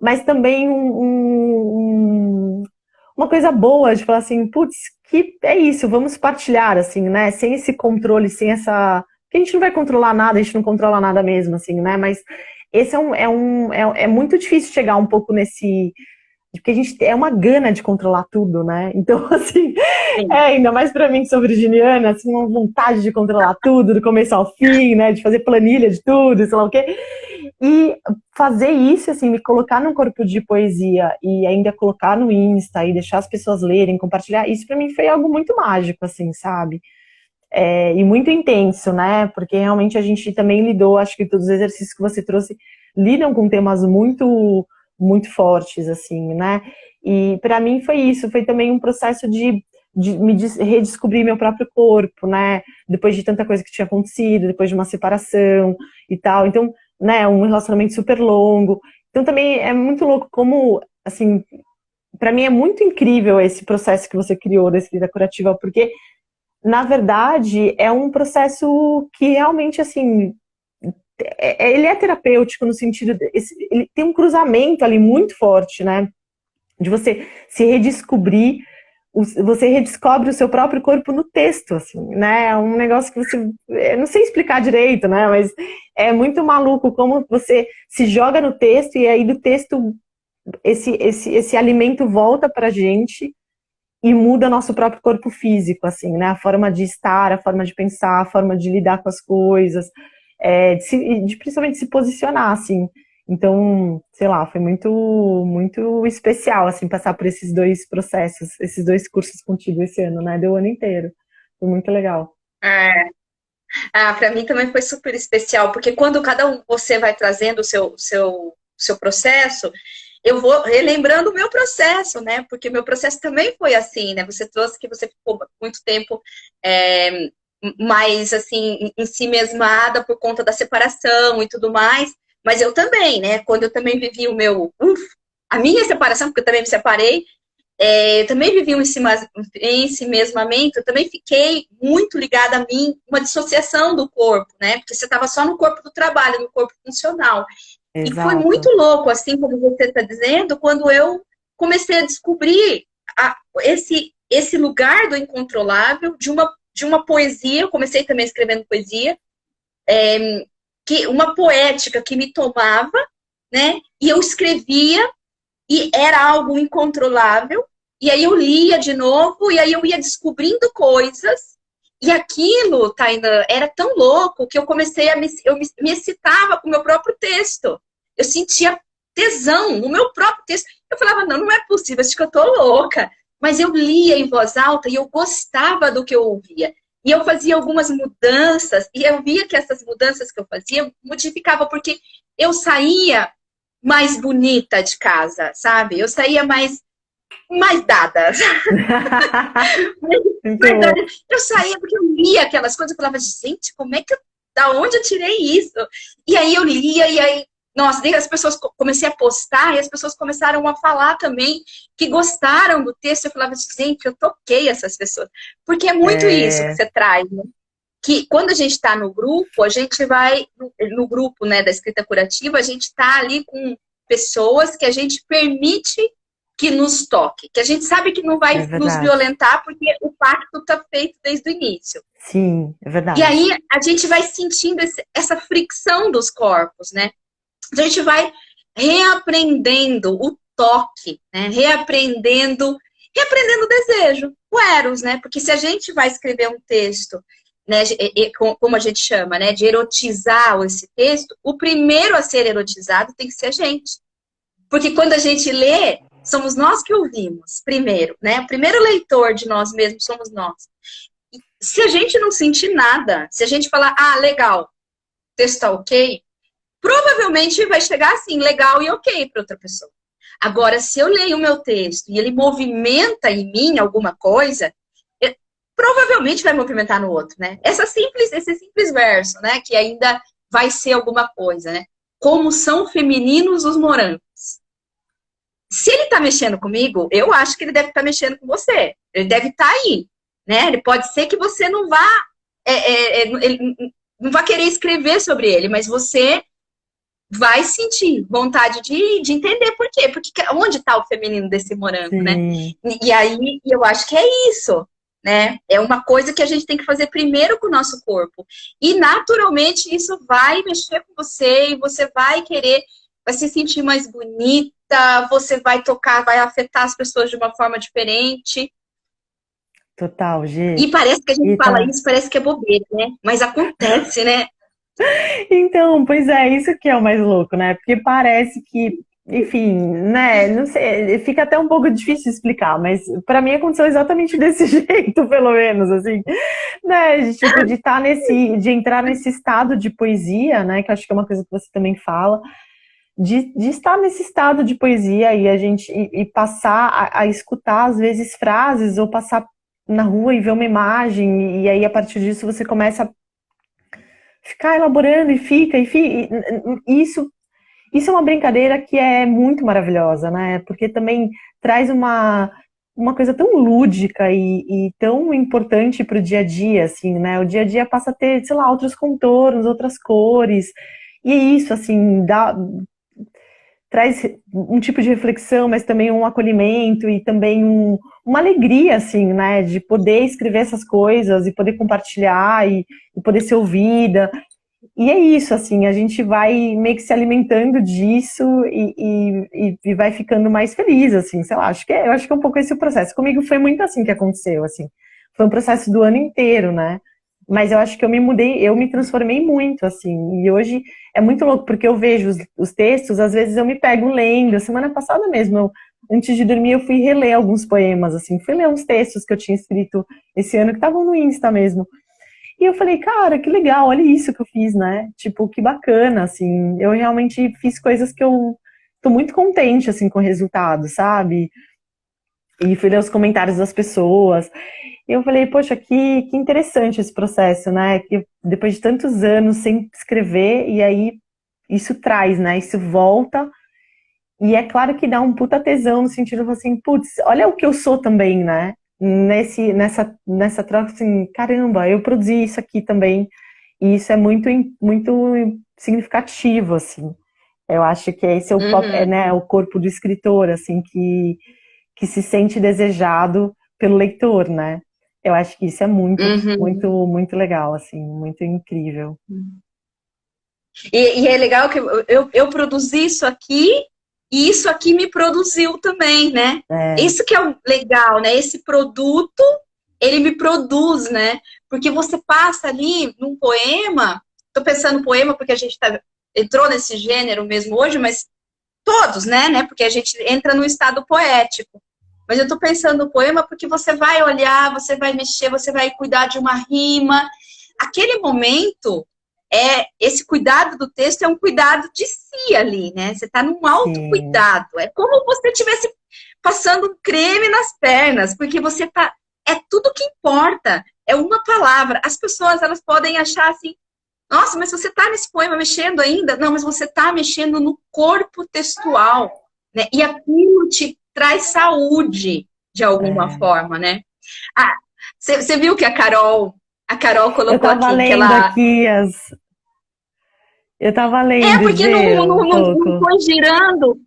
Mas também uma coisa boa de falar assim, putz, que é isso, vamos partilhar, assim, né? Sem esse controle, sem essa. Porque a gente não vai controlar nada, a gente não controla nada mesmo, assim, né? Mas esse é muito difícil chegar um pouco nesse. Porque a gente é uma gana de controlar tudo, né? Então, assim, ainda mais pra mim que sou virginiana, assim, uma vontade de controlar tudo, do começo ao fim, né? De fazer planilha de tudo, sei lá o quê. E fazer isso, assim, me colocar num corpo de poesia e ainda colocar no Insta e deixar as pessoas lerem, compartilhar, isso pra mim foi algo muito mágico, assim, sabe? E muito intenso, né? Porque realmente a gente também lidou, acho que todos os exercícios que você trouxe lidam com temas muito, muito fortes, assim, né? E pra mim foi isso, foi também um processo de redescobrir meu próprio corpo, né? Depois de tanta coisa que tinha acontecido, depois de uma separação e tal. Então, né, um relacionamento super longo. Então também é muito louco como, assim, para mim é muito incrível esse processo que você criou da escrita curativa, porque na verdade é um processo que realmente, assim, ele é terapêutico no sentido, ele tem um cruzamento ali muito forte, né, de você se redescobrir, você redescobre o seu próprio corpo no texto, assim, né? É um negócio que você, eu não sei explicar direito, né? Mas é muito maluco como você se joga no texto e aí do texto esse alimento volta pra gente e muda nosso próprio corpo físico, assim, né? A forma de estar, a forma de pensar, a forma de lidar com as coisas, de principalmente se posicionar, assim. Então, sei lá, foi muito, muito especial, assim, passar por esses dois processos, esses dois cursos contigo esse ano, né? Deu o ano inteiro. Foi muito legal. Para mim também foi super especial, porque quando cada um você vai trazendo o seu processo, eu vou relembrando o meu processo, né? Porque meu processo também foi assim, né? Você trouxe que você ficou muito tempo é, mais assim em si mesmada por conta da separação e tudo mais, mas eu também, né? Quando eu também vivi a minha separação, porque eu também me separei, também vivi um ensimesmamento, eu também fiquei muito ligada a mim, uma dissociação do corpo, né? Porque você estava só no corpo do trabalho, no corpo funcional. E foi muito Exato. louco, assim como você está dizendo, quando eu comecei a descobrir esse lugar do incontrolável, de uma poesia, eu comecei também escrevendo poesia, uma poética que me tomava, né? E eu escrevia, e era algo incontrolável, e aí eu lia de novo, e aí eu ia descobrindo coisas, e aquilo, Taina, era tão louco que eu comecei me excitava com o meu próprio texto. Eu sentia tesão no meu próprio texto. Eu falava, não é possível, acho que eu tô louca. Mas eu lia em voz alta e eu gostava do que eu ouvia. E eu fazia algumas mudanças, e eu via que essas mudanças que eu fazia modificavam, porque eu saía mais bonita de casa, sabe? Eu saía mais dada. Muito bom. Eu saía porque eu lia aquelas coisas, eu falava, gente, da onde eu tirei isso? E aí eu lia, e aí, nossa, daí as pessoas, comecei a postar, e as pessoas começaram a falar também, que gostaram do texto, eu falava, gente, eu toquei essas pessoas, porque é muito isso que É, você traz, né? Que quando a gente está no grupo, a gente vai, no grupo, né, da escrita curativa, a gente está ali com pessoas que a gente permite que nos toque, que a gente sabe que não é vai nos verdade. violentar porque o pacto está feito desde o início. Sim, é E verdade. aí a gente vai sentindo essa fricção dos corpos, né? A gente vai reaprendendo o toque, né? Reaprendendo o desejo, o eros, né? Porque se a gente vai escrever um texto, né, como a gente chama, né, de erotizar esse texto, o primeiro a ser erotizado tem que ser a gente. Porque quando a gente lê, somos nós que ouvimos primeiro, né? O primeiro leitor de nós mesmos somos nós. E se a gente não sentir nada, se a gente falar, legal, o texto tá ok, provavelmente vai chegar assim, legal e ok para outra pessoa. Agora, se eu leio o meu texto e ele movimenta em mim alguma coisa, provavelmente vai movimentar no outro, né? Esse simples verso, né? Que ainda vai ser alguma coisa, né? Como são femininos os morangos. Se ele tá mexendo comigo, eu acho que ele deve estar mexendo com você. Ele deve estar aí, né? Ele pode ser que você não vá, ele não vá querer escrever sobre ele, mas você vai sentir vontade de entender por quê. Porque onde está o feminino desse morango, né? Sim. E aí, eu acho que é isso, né? É uma coisa que a gente tem que fazer primeiro com o nosso corpo. E, naturalmente, isso vai mexer com você e você vai querer, vai se sentir mais bonita, você vai tocar, vai afetar as pessoas de uma forma diferente. Total, E G. parece que a gente E fala tá. isso, parece que é bobeira, né? Mas acontece, né? Então, pois é, isso que é o mais louco, né? Porque parece que, enfim, né? Não sei, fica até um pouco difícil de explicar, mas para mim aconteceu exatamente desse jeito, pelo menos, assim, né? Tipo, de estar de entrar nesse estado de poesia, né? Que eu acho que é uma coisa que você também fala, de estar nesse estado de poesia e a gente e passar a escutar às vezes frases ou passar na rua e ver uma imagem e aí a partir disso você começa a ficar elaborando e isso é uma brincadeira que é muito maravilhosa, né? Porque também traz uma coisa tão lúdica e tão importante para o dia a dia, assim, né? O dia a dia passa a ter, sei lá, outros contornos, outras cores, e é isso, assim, traz um tipo de reflexão, mas também um acolhimento e também uma alegria, assim, né? De poder escrever essas coisas e poder compartilhar e poder ser ouvida. E é isso, assim, a gente vai meio que se alimentando disso e vai ficando mais feliz, assim, sei lá, eu acho que é um pouco esse o processo. Comigo foi muito assim que aconteceu, assim, foi um processo do ano inteiro, né? Mas eu acho que eu me mudei, eu me transformei muito, assim, e hoje é muito louco, porque eu vejo os textos, às vezes eu me pego lendo, semana passada mesmo, antes de dormir eu fui reler alguns poemas, assim, fui ler uns textos que eu tinha escrito esse ano, que estavam no Insta mesmo, e eu falei, cara, que legal, olha isso que eu fiz, né? Tipo, que bacana, assim. Eu realmente fiz coisas que eu tô muito contente, assim, com o resultado, sabe? E fui ler os comentários das pessoas. E eu falei, poxa, que interessante esse processo, né? Que depois de tantos anos sem escrever, e aí isso traz, né? Isso volta. E é claro que dá um puta tesão no sentido assim, putz, olha o que eu sou também, né? Nessa troca, assim, caramba, eu produzi isso aqui também. E isso é muito significativo, assim. Eu acho que esse é Uhum, né, o corpo do escritor, assim, que se sente desejado pelo leitor, né? Eu acho que isso é uhum. muito legal, assim, muito incrível. E é legal que eu produzi isso aqui e isso aqui me produziu também, né? É, Isso que é o legal, né? Esse produto, ele me produz, né? Porque você passa ali num poema, tô pensando no poema porque a gente entrou nesse gênero mesmo hoje, mas todos, né? Porque a gente entra no estado poético. Mas eu tô pensando no poema porque você vai olhar, você vai mexer, você vai cuidar de uma rima. Aquele momento, esse cuidado do texto é um cuidado de si ali, né? Você está num sim, autocuidado. É como você estivesse passando um creme nas pernas, porque você tá. É tudo que importa. É uma palavra. As pessoas elas podem achar assim, nossa, mas você está nesse poema mexendo ainda? Não, mas você está mexendo no corpo textual, né? E aquilo te traz saúde de alguma é. forma, né? Ah, você viu que a Carol Eu colocou tava aqui que lendo ela aqui eu tava é lendo, porque não, Gê, não, um não pouco. foi girando.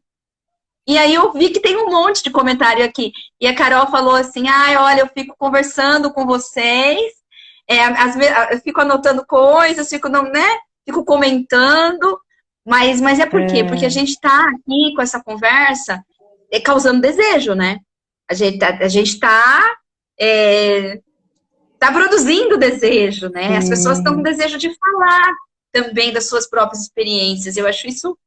E aí eu vi que tem um monte de comentário aqui. E a Carol falou assim: ai, olha, eu fico conversando com vocês, às vezes, eu fico anotando coisas, fico, não, né? Fico comentando. Mas é por quê? Porque a É, gente está aqui com essa conversa causando desejo, né? A gente está tá produzindo desejo, né? As pessoas estão com sim. desejo de falar também das suas próprias experiências. Eu acho isso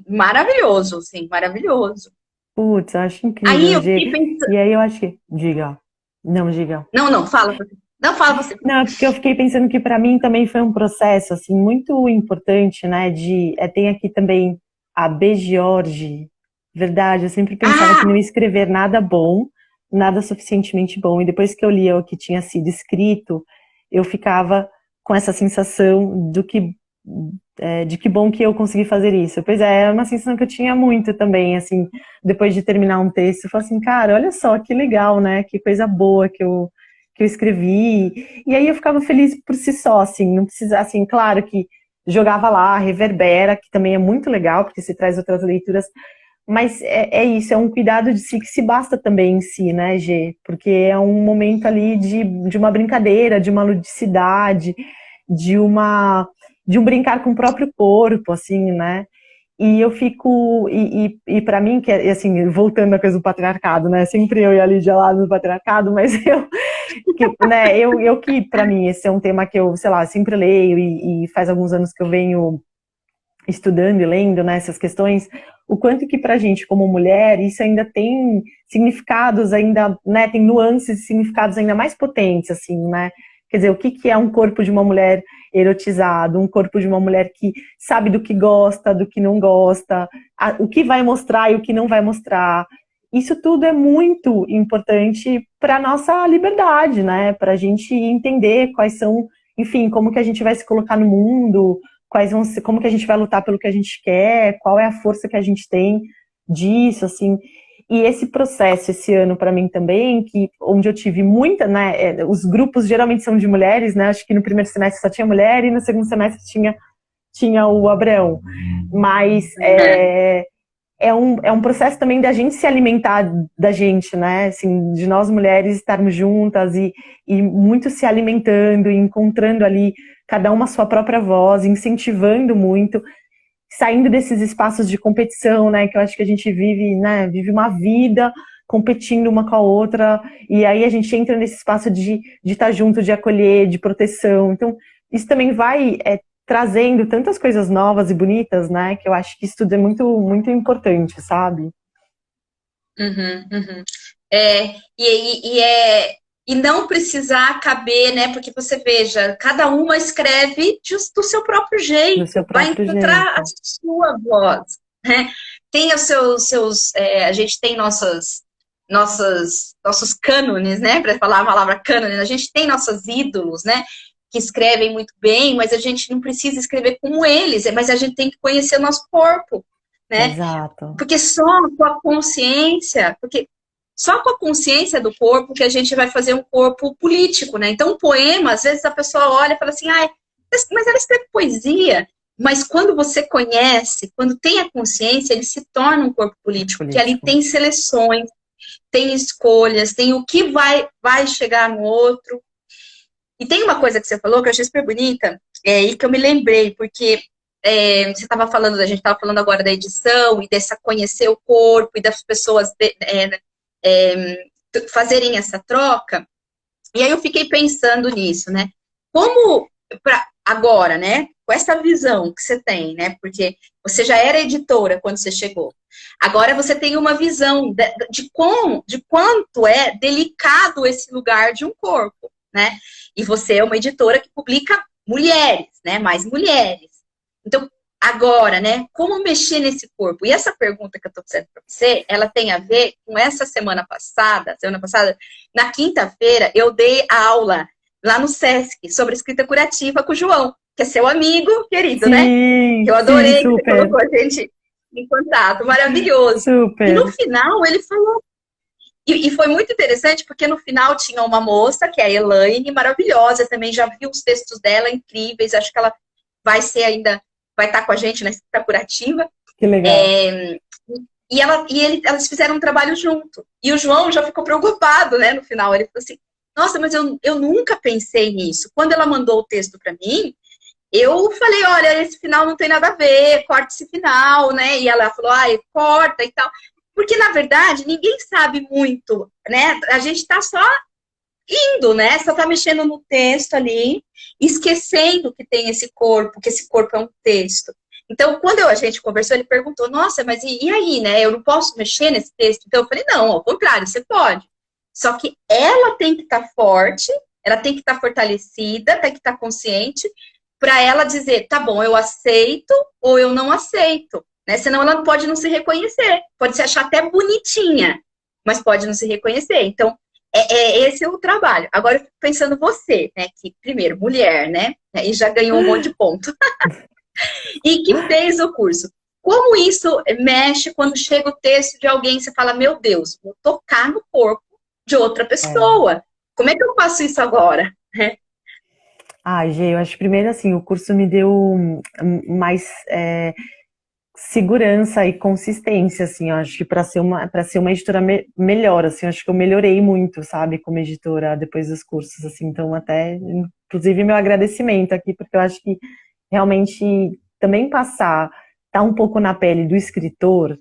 maravilhoso, sim, maravilhoso. Putz, acho Aí incrível, eu Gê. fiquei pensando. E aí eu acho que. Diga. Não, diga. Não, não, fala você. Não, fala você. Não, é porque eu fiquei pensando que para mim também foi um processo assim muito importante, né? Tem aqui também a B. George, verdade. Eu sempre pensava que Ah, não ia escrever nada bom, nada suficientemente bom. E depois que eu lia o que tinha sido escrito, eu ficava com essa sensação de que bom que eu consegui fazer isso. Pois é uma sensação que eu tinha muito também, assim, depois de terminar um texto, eu falei assim, cara, olha só que legal, né? Que coisa boa que eu escrevi. E aí eu ficava feliz por si só, assim, não precisa, assim, claro que jogava lá, reverbera, que também é muito legal, porque se traz outras leituras, mas é isso, é um cuidado de si que se basta também em si, né, Gê? Porque é um momento ali de uma brincadeira, de uma ludicidade, de uma de um brincar com o próprio corpo, assim, né? E eu fico, e para mim, que é assim, voltando à coisa do patriarcado, né? Sempre eu e a Lídia lá no patriarcado, mas eu que, para mim, esse é um tema que eu, sei lá, sempre leio e faz alguns anos que eu venho estudando e lendo, né, essas questões, o quanto que pra gente, como mulher, isso ainda tem significados ainda, né, tem nuances e significados ainda mais potentes, assim, né? Quer dizer, o que que é um corpo de uma mulher erotizado, um corpo de uma mulher que sabe do que gosta, do que não gosta, o que vai mostrar e o que não vai mostrar. Isso tudo é muito importante para nossa liberdade, né? Para a gente entender quais são, enfim, como que a gente vai se colocar no mundo, como que a gente vai lutar pelo que a gente quer, qual é a força que a gente tem disso, assim. E esse processo, esse ano, para mim também, onde eu tive muita, né, os grupos geralmente são de mulheres, né, acho que no primeiro semestre só tinha mulher e no segundo semestre tinha o Abraão. Mas é um processo também da gente se alimentar da gente, né, assim, de nós mulheres estarmos juntas e muito se alimentando e encontrando ali cada uma a sua própria voz, incentivando muito, saindo desses espaços de competição, né, que eu acho que a gente vive, né, vive uma vida competindo uma com a outra, e aí a gente entra nesse espaço de estar junto, de acolher, de proteção. Então, isso também vai trazendo tantas coisas novas e bonitas, né, que eu acho que isso tudo é muito, muito importante, sabe? Uhum, uhum. E não precisar caber, né? Porque você veja, cada uma escreve do seu próprio Do seu jeito, vai próprio encontrar a jeito. sua voz, né? Tem os seus, a gente tem nossos cânones, né? Para falar a palavra cânone, a gente tem nossos ídolos, né? Que escrevem muito bem, mas a gente não precisa escrever como eles, mas a gente tem que conhecer o nosso corpo, né? Exato. Porque só com a consciência do corpo que a gente vai fazer um corpo político, né? Então, um poema, às vezes a pessoa olha e fala assim, mas ela escreve poesia. Mas quando você conhece, quando tem a consciência, ele se torna um corpo político, que ali tem seleções, tem escolhas, tem o que vai chegar no outro. E tem uma coisa que você falou que eu achei super bonita, e que eu me lembrei, porque você estava falando, a gente estava falando agora da edição e dessa conhecer o corpo e das pessoas fazerem essa troca. E aí eu fiquei pensando nisso, né? Como agora, né? Com essa visão que você tem, né? Porque você já era editora quando você chegou. Agora você tem uma visão de quanto é delicado esse lugar de um corpo, né? E você é uma editora que publica mulheres, né? Mais mulheres. Então, agora, né? Como mexer nesse corpo? E essa pergunta que eu estou fazendo para você, ela tem a ver com essa semana passada, na quinta-feira, eu dei aula lá no Sesc sobre escrita curativa com o João, que é seu amigo querido, sim, né? Eu adorei sim, que você colocou a gente em contato, maravilhoso. Super. E no final ele falou, e foi muito interessante, porque no final tinha uma moça, que é a Elaine, maravilhosa, também já vi os textos dela, incríveis, acho que ela vai estar com a gente na escrita curativa. Que legal. Elas fizeram um trabalho junto. E o João já ficou preocupado, né, no final. Ele falou assim, nossa, mas eu nunca pensei nisso. Quando ela mandou o texto para mim, eu falei, olha, esse final não tem nada a ver, corta esse final, né? E ela falou, corta e tal. Porque, na verdade, ninguém sabe muito, né? A gente está só indo, né? Só tá mexendo no texto ali, esquecendo que tem esse corpo, que esse corpo é um texto. Então, quando a gente conversou, ele perguntou, nossa, mas e aí, né? Eu não posso mexer nesse texto? Então, eu falei, não, ao contrário, você pode. Só que ela tem que estar forte, ela tem que estar fortalecida, tem que estar consciente, para ela dizer, tá bom, eu aceito ou eu não aceito, né? Senão ela pode não se reconhecer, pode se achar até bonitinha, mas pode não se reconhecer. Então, esse é o trabalho. Agora, eu fico pensando você, né? Que, primeiro, mulher, né? E já ganhou um monte de ponto. E que fez o curso. Como isso mexe quando chega o texto de alguém e você fala, meu Deus, vou tocar no corpo de outra pessoa. Como é que eu faço isso agora? Gê, eu acho que primeiro assim, o curso me deu mais segurança e consistência, assim, eu acho que para ser uma editora melhor, assim, eu acho que eu melhorei muito, sabe, como editora depois dos cursos, assim, então até, inclusive, meu agradecimento aqui, porque eu acho que realmente também tá um pouco na pele do escritor,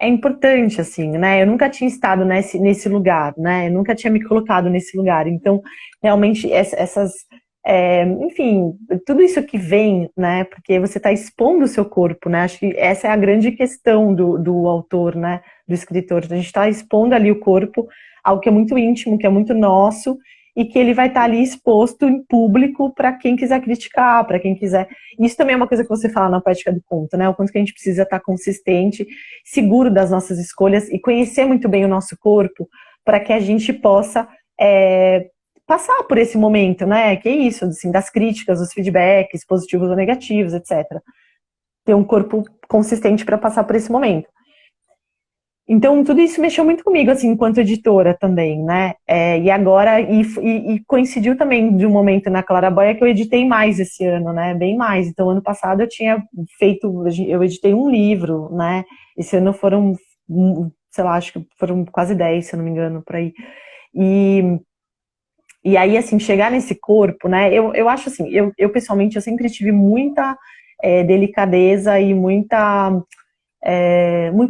é importante, assim, né? Eu nunca tinha estado nesse lugar, né? Eu nunca tinha me colocado nesse lugar. Então, realmente, enfim, tudo isso que vem, né? Porque você está expondo o seu corpo, né? Acho que essa é a grande questão do autor, né? Do escritor. A gente está expondo ali o corpo, algo que é muito íntimo, que é muito nosso, e que ele vai estar ali exposto em público para quem quiser criticar, para quem quiser. Isso também é uma coisa que você fala na Poética do Conto, né? O quanto que a gente precisa estar consistente, seguro das nossas escolhas e conhecer muito bem o nosso corpo para que a gente possa passar por esse momento, né? Que é isso, assim, das críticas, dos feedbacks, positivos ou negativos, etc. Ter um corpo consistente para passar por esse momento. Então, tudo isso mexeu muito comigo, assim, enquanto editora também, né? E agora, coincidiu também de um momento na Claraboia que eu editei mais esse ano, né? Bem mais. Então, ano passado eu editei um livro, né? Esse ano foram, sei lá, acho que foram quase 10, se eu não me engano, por aí. E aí, assim, chegar nesse corpo, né? Eu acho assim, eu pessoalmente, eu sempre tive muita delicadeza e muito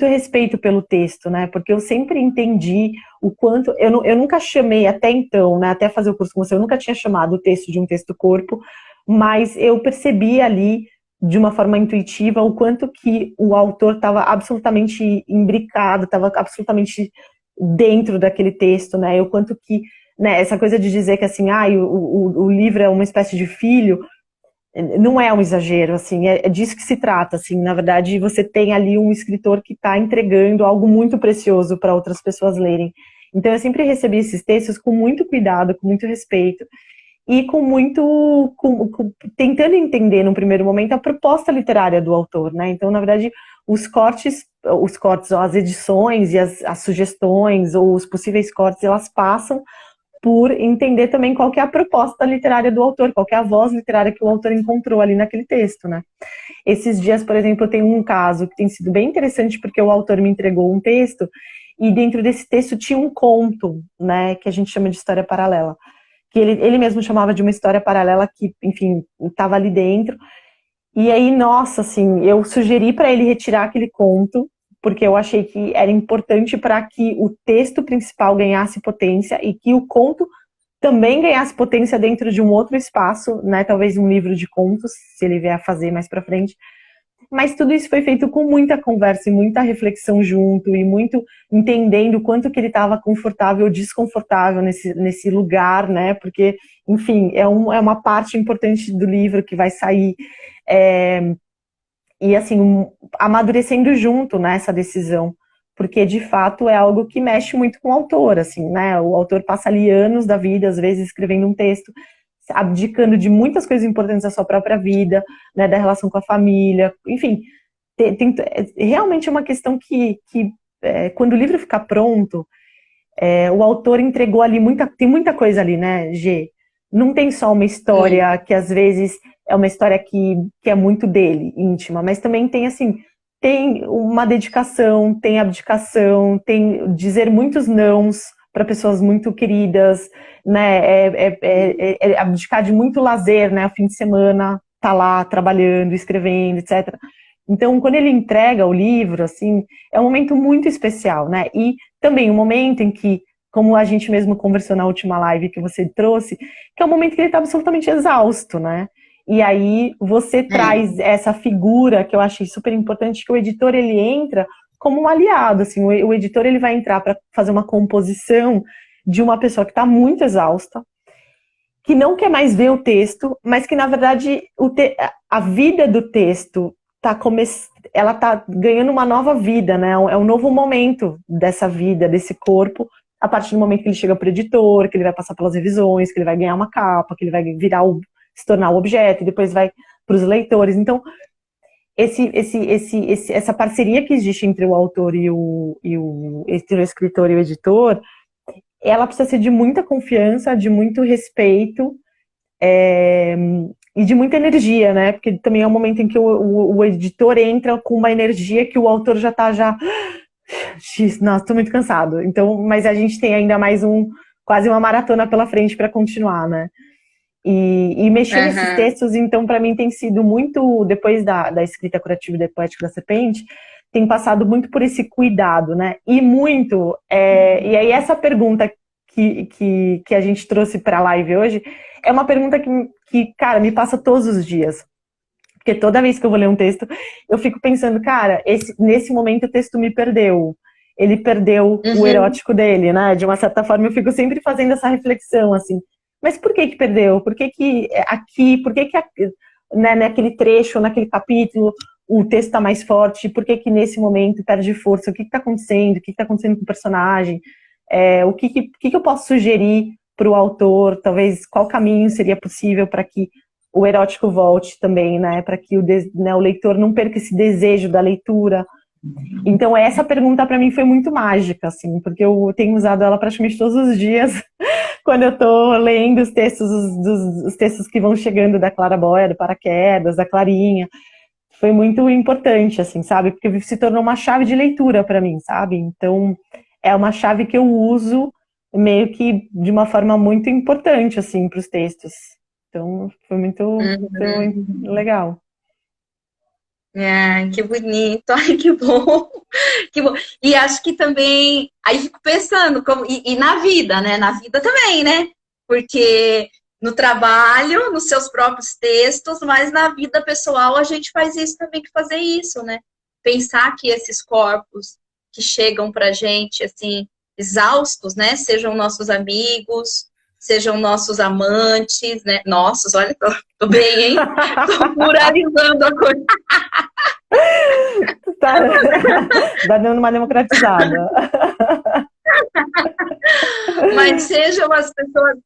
respeito pelo texto, né? Porque eu sempre entendi o quanto. Eu nunca chamei até então, né? Até fazer o curso com você, eu nunca tinha chamado o texto de um texto-corpo, mas eu percebi ali, de uma forma intuitiva, o quanto que o autor estava absolutamente imbricado, estava absolutamente dentro daquele texto, né? O quanto que, né, essa coisa de dizer que assim, o livro é uma espécie de filho, não é um exagero, assim, é disso que se trata, assim, na verdade você tem ali um escritor que está entregando algo muito precioso para outras pessoas lerem. Então eu sempre recebi esses textos com muito cuidado, com muito respeito e tentando entender no primeiro momento a proposta literária do autor, né? Então, na verdade, os cortes, ou as edições e as sugestões ou os possíveis cortes, elas passam por entender também qual que é a proposta literária do autor, qual que é a voz literária que o autor encontrou ali naquele texto, né? Esses dias, por exemplo, eu tenho um caso que tem sido bem interessante porque o autor me entregou um texto e dentro desse texto tinha um conto, né, que a gente chama de história paralela, que ele mesmo chamava de uma história paralela que, enfim, estava ali dentro. E aí, nossa, assim, eu sugeri para ele retirar aquele conto, porque eu achei que era importante para que o texto principal ganhasse potência e que o conto também ganhasse potência dentro de um outro espaço, né? Talvez um livro de contos, se ele vier a fazer mais para frente. Mas tudo isso foi feito com muita conversa e muita reflexão junto e muito entendendo o quanto que ele estava confortável ou desconfortável nesse lugar, né? Porque, enfim, é uma parte importante do livro que vai sair. E assim, amadurecendo junto nessa decisão, porque de fato é algo que mexe muito com o autor, assim, né? O autor passa ali anos da vida, às vezes escrevendo um texto, abdicando de muitas coisas importantes da sua própria vida, né? Da relação com a família, enfim, realmente é uma questão que quando o livro ficar pronto, o autor entregou ali tem muita coisa ali, né, G? Não tem só uma história que às vezes é uma história que é muito dele, íntima, mas também tem assim, tem uma dedicação, tem abdicação, tem dizer muitos nãos para pessoas muito queridas, né? Abdicar de muito lazer, né? O fim de semana tá lá trabalhando, escrevendo, etc. Então, quando ele entrega o livro, assim, é um momento muito especial, né? E também um momento em que, como a gente mesmo conversou na última live que você trouxe, que é um momento que ele está absolutamente exausto, né? E aí você traz essa figura que eu achei super importante, que o editor ele entra como um aliado, assim, o editor ele vai entrar para fazer uma composição de uma pessoa que está muito exausta, que não quer mais ver o texto, mas que na verdade a vida do texto ela tá ganhando uma nova vida, né? É um novo momento dessa vida, desse corpo, a partir do momento que ele chega para o editor, que ele vai passar pelas revisões, que ele vai ganhar uma capa, que ele vai se tornar o objeto, e depois vai para os leitores. Então, essa parceria que existe entre o autor entre o escritor e o editor, ela precisa ser de muita confiança, de muito respeito, e de muita energia, né? Porque também é um momento em que o editor entra com uma energia que o autor já tá nossa, tô muito cansado. Então, mas a gente tem ainda mais quase uma maratona pela frente para continuar, né? E mexer nesses textos, então, para mim tem sido muito, depois da escrita curativa e poética da Serpente, tem passado muito por esse cuidado, né? E muito, e aí essa pergunta que a gente trouxe para a live hoje, é uma pergunta que, cara, me passa todos os dias. Porque toda vez que eu vou ler um texto, eu fico pensando, cara, nesse momento o texto me perdeu. Ele perdeu o erótico dele, né? De uma certa forma, eu fico sempre fazendo essa reflexão, assim. Mas por que perdeu? Por que aqui, né, naquele trecho, naquele capítulo, o texto está mais forte? Por que nesse momento perde força? O que está acontecendo? O que está acontecendo com o personagem? O que eu posso sugerir para o autor? Talvez qual caminho seria possível para que o erótico volte também, né? Para que o leitor não perca esse desejo da leitura. Então, essa pergunta para mim foi muito mágica, assim, porque eu tenho usado ela praticamente todos os dias quando eu estou lendo os textos, os textos que vão chegando da Clara Boia, do Paraquedas, da Clarinha. Foi muito importante, assim, sabe? Porque se tornou uma chave de leitura para mim, sabe? Então, é uma chave que eu uso meio que de uma forma muito importante, assim, para os textos. Então, foi muito legal. Que bonito, ai, que bom, que bom. E acho que também, aí fico pensando, e na vida, né? Na vida também, né? Porque no trabalho, nos seus próprios textos, mas na vida pessoal a gente faz isso também, que fazer isso, né? Pensar que esses corpos que chegam pra gente, assim, exaustos, né? Sejam nossos amigos, sejam nossos amantes, né? Nossos, olha, tô bem, hein? Tô pluralizando a coisa. Tá dando uma democratizada. Mas sejam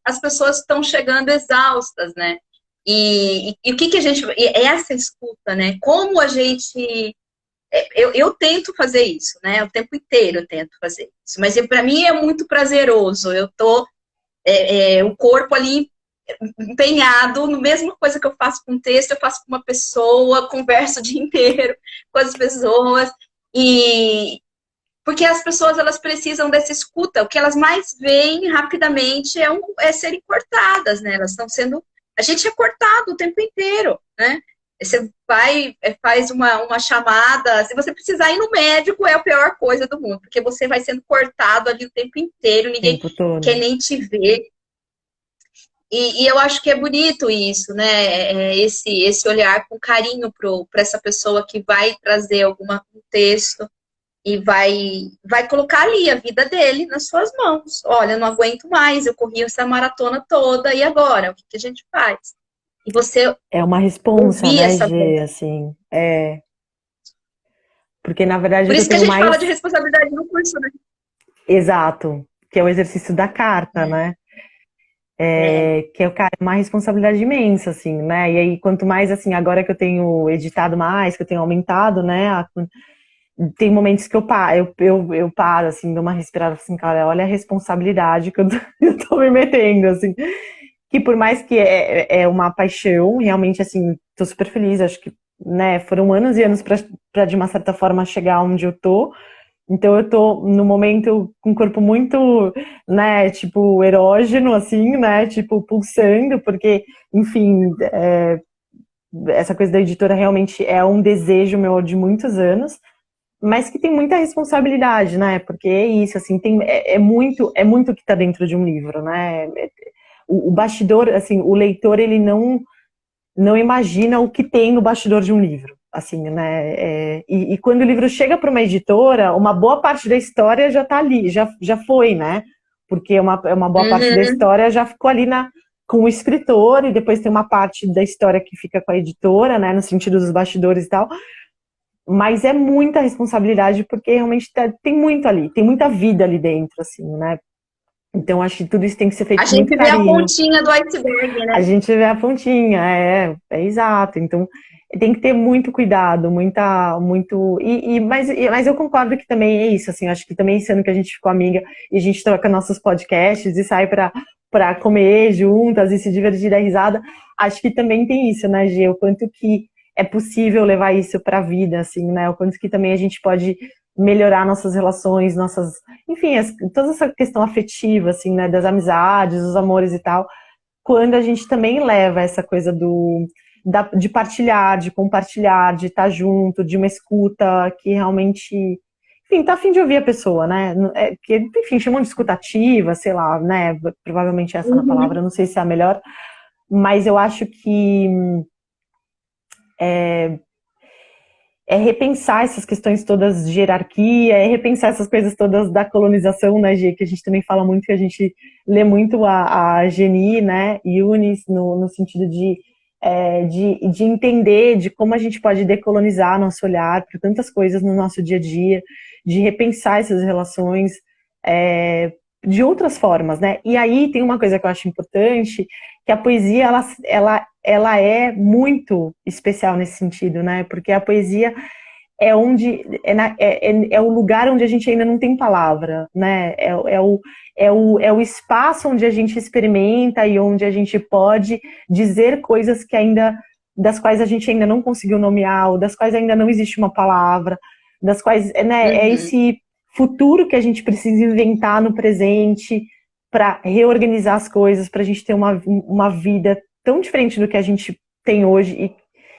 as pessoas estão chegando exaustas, né? E o que a gente... Essa escuta, né? Como a gente... Eu tento fazer isso, né? O tempo inteiro eu tento fazer isso. Mas para mim é muito prazeroso. Eu tô... o corpo ali empenhado no mesma coisa que eu faço com texto, eu faço com uma pessoa, converso o dia inteiro com as pessoas, e porque as pessoas elas precisam dessa escuta, o que elas mais veem rapidamente é serem cortadas, né? Elas estão sendo, a gente é cortado o tempo inteiro, né? Você faz uma chamada, se você precisar ir no médico, é a pior coisa do mundo, porque você vai sendo cortado ali o tempo inteiro, ninguém quer nem te ver. E eu acho que é bonito isso, né? Esse olhar com carinho para essa pessoa que vai trazer algum texto e vai colocar ali a vida dele nas suas mãos. Olha, eu não aguento mais, eu corri essa maratona toda, e agora? O que a gente faz? E você é uma responsa, né, Gê, voz. assim, porque na verdade por isso eu que a tenho gente fala de responsabilidade no curso, né? Exato, que é o exercício da carta, né? Que é, cara, uma responsabilidade imensa, assim, né? E aí, quanto mais, assim, agora que eu tenho editado mais, que eu tenho aumentado, né? Tem momentos que eu paro, assim, dou uma respirada, assim, cara, olha a responsabilidade que eu tô me metendo, assim. Que por mais que é uma paixão, realmente, assim, tô super feliz, acho que, né, foram anos e anos pra de uma certa forma, chegar onde eu tô. Então eu tô, no momento, com o corpo muito, né, tipo, erógeno, assim, né, tipo, pulsando, porque, enfim, essa coisa da editora realmente é um desejo meu de muitos anos, mas que tem muita responsabilidade, né, porque é isso, assim, é muito o que tá dentro de um livro, né, o bastidor, assim, o leitor, ele não imagina o que tem no bastidor de um livro. Assim, né? E quando o livro chega para uma editora, uma boa parte da história já está ali, já foi, né? Porque uma boa parte da história já ficou ali com o escritor, e depois tem uma parte da história que fica com a editora, né? No sentido dos bastidores e tal. Mas é muita responsabilidade, porque realmente tem muito ali, tem muita vida ali dentro, assim, né? Então, acho que tudo isso tem que ser A feito com muito gente vê a carinho. pontinha do iceberg, A né? gente vê a pontinha, é exato. Então, tem que ter muito cuidado, mas eu concordo que também é isso, assim, acho que também esse ano que a gente ficou amiga e a gente troca nossos podcasts e sai para comer juntas e se divertir da risada, acho que também tem isso, né, Gê? O quanto que é possível levar isso para a vida, assim, né? O quanto que também a gente pode melhorar nossas relações, enfim, toda essa questão afetiva, assim, né, das amizades, dos amores e tal, quando a gente também leva essa coisa de partilhar, de compartilhar, de estar junto, de uma escuta que realmente, enfim, tá a fim de ouvir a pessoa, né? Que, enfim, chamam de escutativa, sei lá, né? Provavelmente essa na palavra, Uhum. não sei se é a melhor, mas eu acho que é repensar essas questões todas de hierarquia, é repensar essas coisas todas da colonização, né, Gê, que a gente também fala muito, que a gente lê muito a Geni, né, Yunis, no sentido de entender de como a gente pode decolonizar nosso olhar para tantas coisas no nosso dia a dia, de repensar essas relações de outras formas, né? E aí tem uma coisa que eu acho importante, que a poesia, ela é muito especial nesse sentido, né? Porque a poesia é o lugar onde a gente ainda não tem palavra, né? É o espaço onde a gente experimenta e onde a gente pode dizer coisas das quais a gente ainda não conseguiu nomear, ou das quais ainda não existe uma palavra, das quais, né, é Uhum. esse futuro que a gente precisa inventar no presente para reorganizar as coisas, para a gente ter uma vida tão diferente do que a gente tem hoje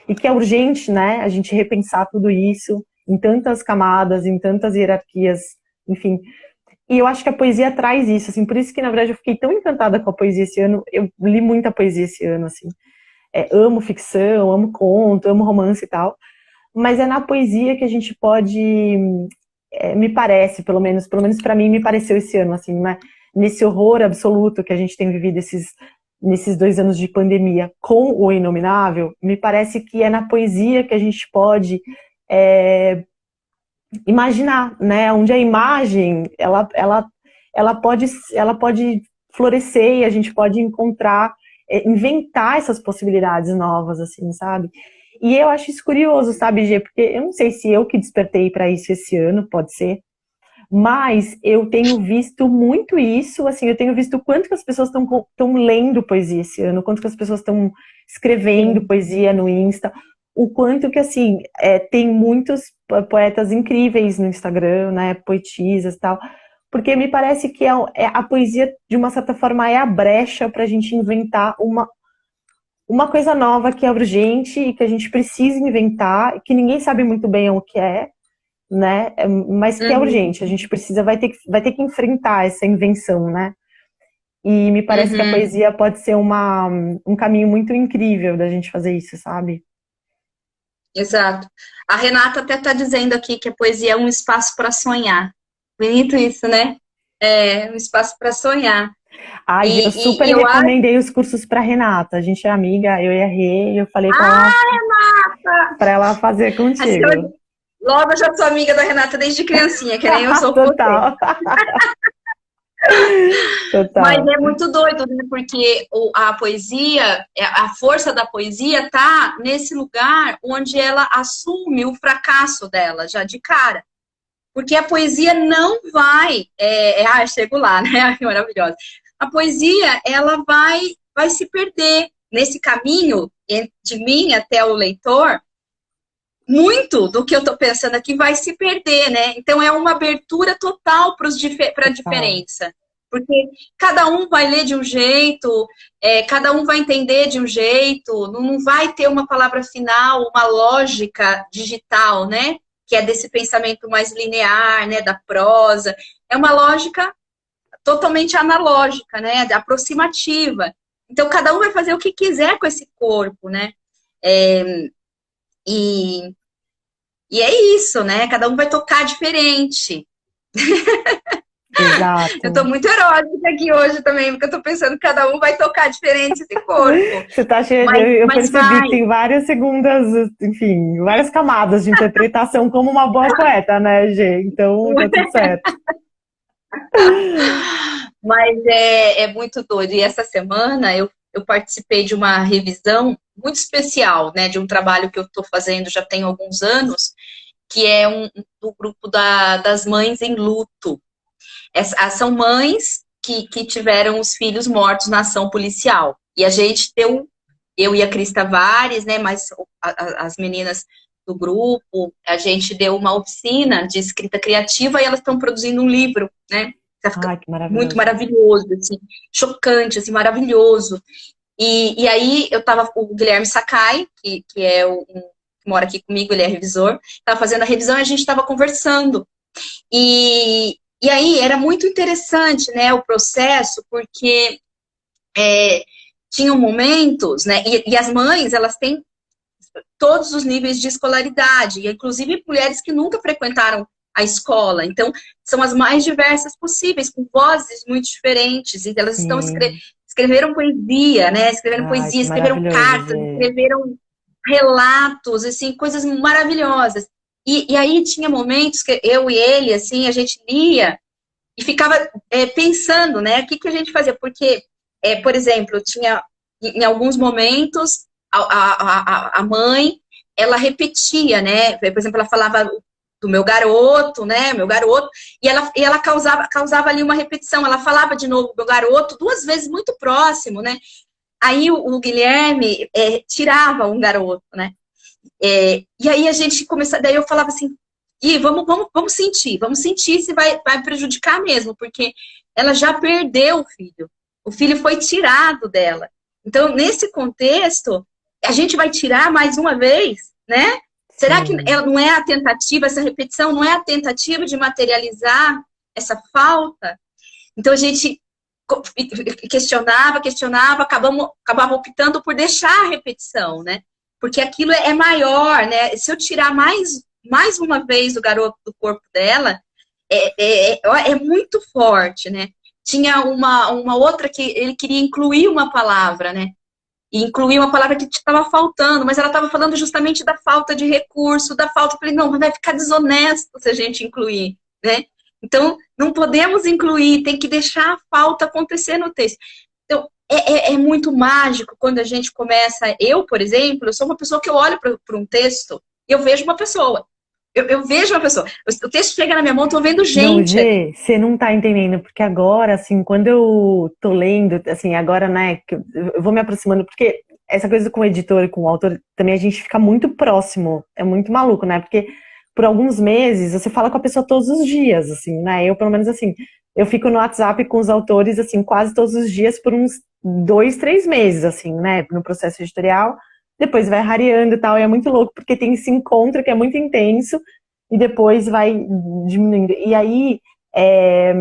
e que é urgente, né, a gente repensar tudo isso em tantas camadas, em tantas hierarquias, enfim. E eu acho que a poesia traz isso, assim, por isso que, na verdade, eu fiquei tão encantada com a poesia esse ano, eu li muita poesia esse ano, assim. Amo ficção, amo conto, amo romance e tal, mas é na poesia que a gente pode, me parece, pelo menos para mim, me pareceu esse ano, assim, né? Nesse horror absoluto que a gente tem vivido nesses 2 anos de pandemia com o inominável, me parece que é na poesia que a gente pode imaginar, né? Onde a imagem ela pode florescer e a gente pode encontrar, inventar essas possibilidades novas, assim, sabe? E eu acho isso curioso, sabe, Gê? Porque eu não sei se eu que despertei para isso esse ano, pode ser, mas eu tenho visto muito isso, assim, eu tenho visto o quanto que as pessoas estão lendo poesia esse ano, o quanto que as pessoas estão escrevendo Sim. poesia no Insta, o quanto que, assim, tem muitos poetas incríveis no Instagram, né, poetisas e tal, porque me parece que a poesia, de uma certa forma, é a brecha para a gente inventar uma coisa nova que é urgente e que a gente precisa inventar, que ninguém sabe muito bem o que é, né? Mas que é Uhum. urgente. A gente vai ter que enfrentar essa invenção, né? E me parece que a Uhum. poesia pode ser um caminho muito incrível da gente fazer isso, sabe? Exato. A Renata até está dizendo aqui que a poesia é um espaço para sonhar. Bonito isso, né? É um espaço para sonhar. Ai, eu super E eu acho. recomendei os cursos para Renata. A gente é amiga, eu e a Rê, e eu falei Ah, Renata! para ela fazer Assim, contigo. logo eu já sou amiga da Renata desde criancinha, que nem eu sou com você. Total. Mas Total. é muito doido, né? Porque a poesia, a força da poesia tá nesse lugar onde ela assume o fracasso dela, já de cara. Porque a poesia não vai. Chego lá, né? Maravilhosa. A poesia, ela vai se perder nesse caminho de mim até o leitor. Muito do que eu estou pensando aqui vai se perder, né? Então é uma abertura total para a Total. diferença. Porque cada um vai ler de um jeito, cada um vai entender de um jeito, não vai ter uma palavra final, uma lógica digital, né? Que é desse pensamento mais linear, né? Da prosa. É uma lógica totalmente analógica, né? Aproximativa. Então, cada um vai fazer o que quiser com esse corpo, né? E, e é isso, né? Cada um vai tocar diferente. Eu tô Exato. muito erótica aqui hoje também, porque eu tô pensando que cada um vai tocar diferente esse corpo. Você tá cheia de, eu Mas percebi vai. que tem várias segundas, enfim, várias camadas de interpretação como uma boa poeta, né, Gê? Então tá tudo certo. Mas é muito doido. E essa semana eu participei de uma revisão muito especial, né? De um trabalho que eu estou fazendo já tem alguns anos, que é do grupo das mães em luto. São mães que tiveram os filhos mortos na ação policial. E a gente deu, eu e a Cris Tavares, né? Mas as meninas do grupo, a gente deu uma oficina de escrita criativa e elas estão produzindo um livro, né? Fica Ai, que muito maravilhoso. maravilhoso, assim, chocante, assim, maravilhoso. E aí eu tava, o Guilherme Sakai, que é que mora aqui comigo, ele é revisor, estava fazendo a revisão e a gente estava conversando. E aí era muito interessante, né, o processo, porque tinham momentos, né, e as mães, elas têm todos os níveis de escolaridade, inclusive mulheres que nunca frequentaram a escola. Então, são as mais diversas possíveis, com vozes muito diferentes. E elas estão Sim. escreveram poesia, né? Escreveram Ai, poesia, que escreveram maravilhoso, cartas, Gê. escreveram relatos, assim, coisas maravilhosas. E aí tinha momentos que eu e ele, assim, a gente lia e ficava pensando, né? O que a gente fazia? Porque, por exemplo, tinha em alguns momentos a mãe, ela repetia, né? Por exemplo, ela falava do meu garoto, né? Meu garoto, e ela causava ali uma repetição. Ela falava de novo meu garoto duas vezes muito próximo, né? Aí o Guilherme tirava um garoto, né? E aí a gente começava, daí eu falava assim, e vamos sentir se vai prejudicar mesmo, porque ela já perdeu o filho. O filho foi tirado dela. Então, nesse contexto, a gente vai tirar mais uma vez, né? Será que Sim. ela não é a tentativa, essa repetição não é a tentativa de materializar essa falta? Então a gente questionava, acabava optando por deixar a repetição, né? Porque aquilo é maior, né? Se eu tirar mais uma vez o garoto do corpo dela, é muito forte, né? Tinha uma outra que ele queria incluir uma palavra, né? E incluir uma palavra que estava faltando, mas ela estava falando justamente da falta de recurso, da falta. Eu falei, não, vai ficar desonesto se a gente incluir, né? Então, não podemos incluir, tem que deixar a falta acontecer no texto. Então, é muito mágico quando a gente começa. Eu, por exemplo, eu sou uma pessoa que eu olho para um texto e eu vejo uma pessoa. Eu vejo uma pessoa. O texto chega na minha mão, estou vendo Não, gente ali. Gê, você não tá entendendo, porque agora, assim, quando eu tô lendo, assim, agora, né, que eu vou me aproximando, porque essa coisa com o editor e com o autor, também a gente fica muito próximo, é muito maluco, né, porque por alguns meses você fala com a pessoa todos os dias, assim, né, eu pelo menos, assim, eu fico no WhatsApp com os autores, assim, quase todos os dias por uns 2, 3 meses, assim, né, no processo editorial, depois vai rareando e tal, e é muito louco, porque tem esse encontro que é muito intenso, e depois vai diminuindo. É,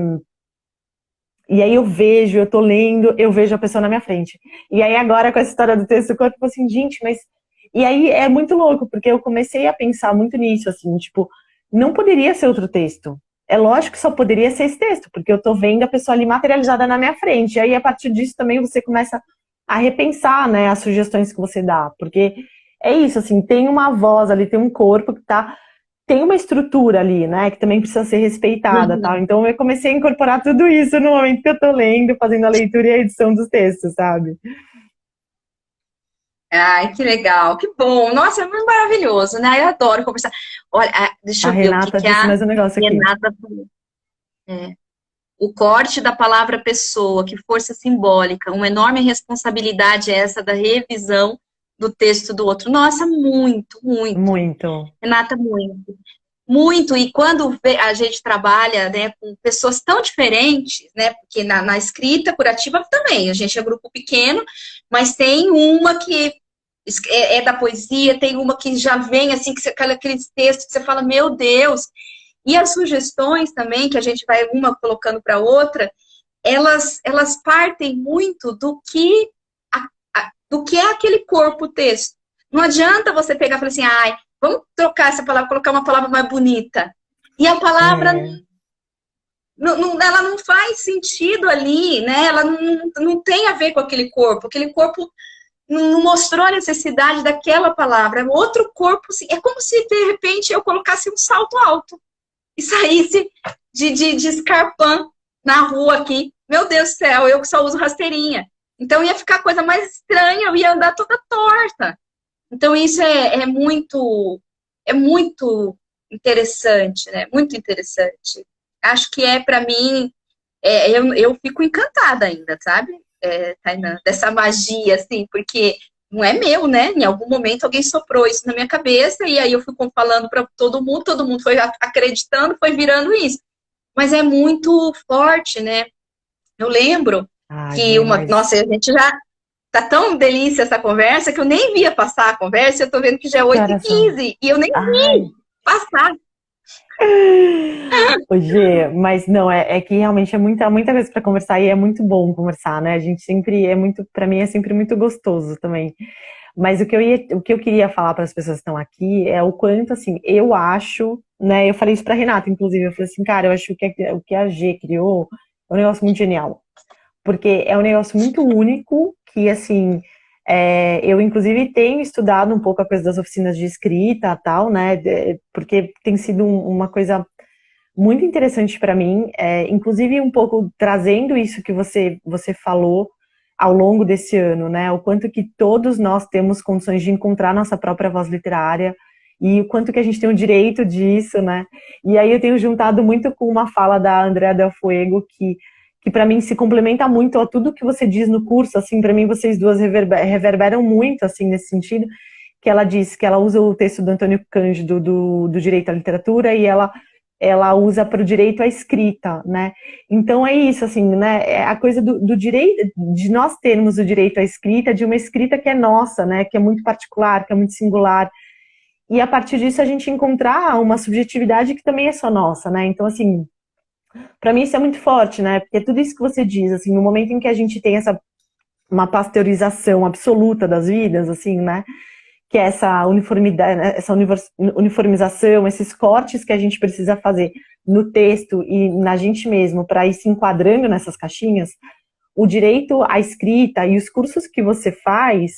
e aí eu tô lendo, eu vejo a pessoa na minha frente. E aí agora com essa história do texto do corpo, eu falo assim, gente, mas... E aí é muito louco, porque eu comecei a pensar muito nisso, assim, tipo, não poderia ser outro texto. É lógico que só poderia ser esse texto, porque eu tô vendo a pessoa ali materializada na minha frente. E aí, a partir disso, também você começa a repensar, né, as sugestões que você dá. Porque é isso, assim, tem uma voz ali, tem um corpo que tá... Tem uma estrutura ali, né, que também precisa ser respeitada, tal. Uhum. Então eu comecei a incorporar tudo isso no momento que eu tô lendo, fazendo a leitura e a edição dos textos, sabe? Ai, que legal, que bom. Nossa, é muito maravilhoso, né? Eu adoro conversar. Olha, A deixa eu ver o que Renata que disse a mais um negócio aqui. Renata falou. É. O corte da palavra pessoa, que força simbólica, uma enorme responsabilidade é essa da revisão do texto do outro. Nossa, muito, muito. Muito. Renata, muito. Muito, e quando a gente trabalha, né, com pessoas tão diferentes, né, porque na escrita curativa também, a gente é grupo pequeno, mas tem uma que é da poesia, tem uma que já vem assim, que você, aqueles textos que você fala, meu Deus, e as sugestões também, que a gente vai uma colocando para outra, elas partem muito do que é aquele corpo texto. Não adianta você pegar e falar assim, ai, vamos trocar essa palavra, colocar uma palavra mais bonita. E a palavra É, ela não faz sentido ali, né? Ela não tem a ver com aquele corpo não mostrou a necessidade daquela palavra. Outro corpo, é como se de repente eu colocasse um salto alto e saísse de escarpão na rua aqui. Meu Deus do céu, eu que só uso rasteirinha. Então ia ficar a coisa mais estranha, eu ia andar toda torta. Então isso é muito interessante, né? Muito interessante. Acho que para mim, eu fico encantada ainda, sabe? Tainã, dessa magia, assim, porque não é meu, né? Em algum momento alguém soprou isso na minha cabeça e aí eu fui falando para todo mundo foi acreditando, foi virando isso. Mas é muito forte, né? Eu lembro que nossa, a gente já tá tão delícia essa conversa que eu nem via passar a conversa, eu tô vendo que já é 8h15 e eu nem vi passar. Ô, Gê, mas não, é que realmente é muita coisa para conversar e é muito bom conversar, né? A gente sempre para mim é sempre muito gostoso também. Mas o que eu queria falar para as pessoas que estão aqui é o quanto, assim, eu acho, né? Eu falei isso para Renata, inclusive, eu falei assim, cara, eu acho que o que a Gê criou é um negócio muito genial. Porque é um negócio muito único que, assim, eu, inclusive, tenho estudado um pouco a coisa das oficinas de escrita e tal, né? Porque tem sido uma coisa muito interessante para mim, inclusive um pouco trazendo isso que você falou ao longo desse ano, né? O quanto que todos nós temos condições de encontrar nossa própria voz literária e o quanto que a gente tem o direito disso, né? E aí eu tenho juntado muito com uma fala da Andrea Del Fuego que para mim se complementa muito a tudo que você diz no curso, assim, para mim vocês duas reverberam muito, assim, nesse sentido, que ela diz que ela usa o texto do Antônio Cândido do Direito à Literatura e ela usa para o direito à escrita, né? Então é isso, assim, né? É a coisa do direito, de nós termos o direito à escrita, de uma escrita que é nossa, né? Que é muito particular, que é muito singular. E a partir disso a gente encontrar uma subjetividade que também é só nossa, né? Então, assim, para mim isso é muito forte, né? Porque tudo isso que você diz, assim, no momento em que a gente tem uma pasteurização absoluta das vidas, assim, né? Que é essa uniformidade, essa uniformização, esses cortes que a gente precisa fazer no texto e na gente mesmo para ir se enquadrando nessas caixinhas, o direito à escrita e os cursos que você faz,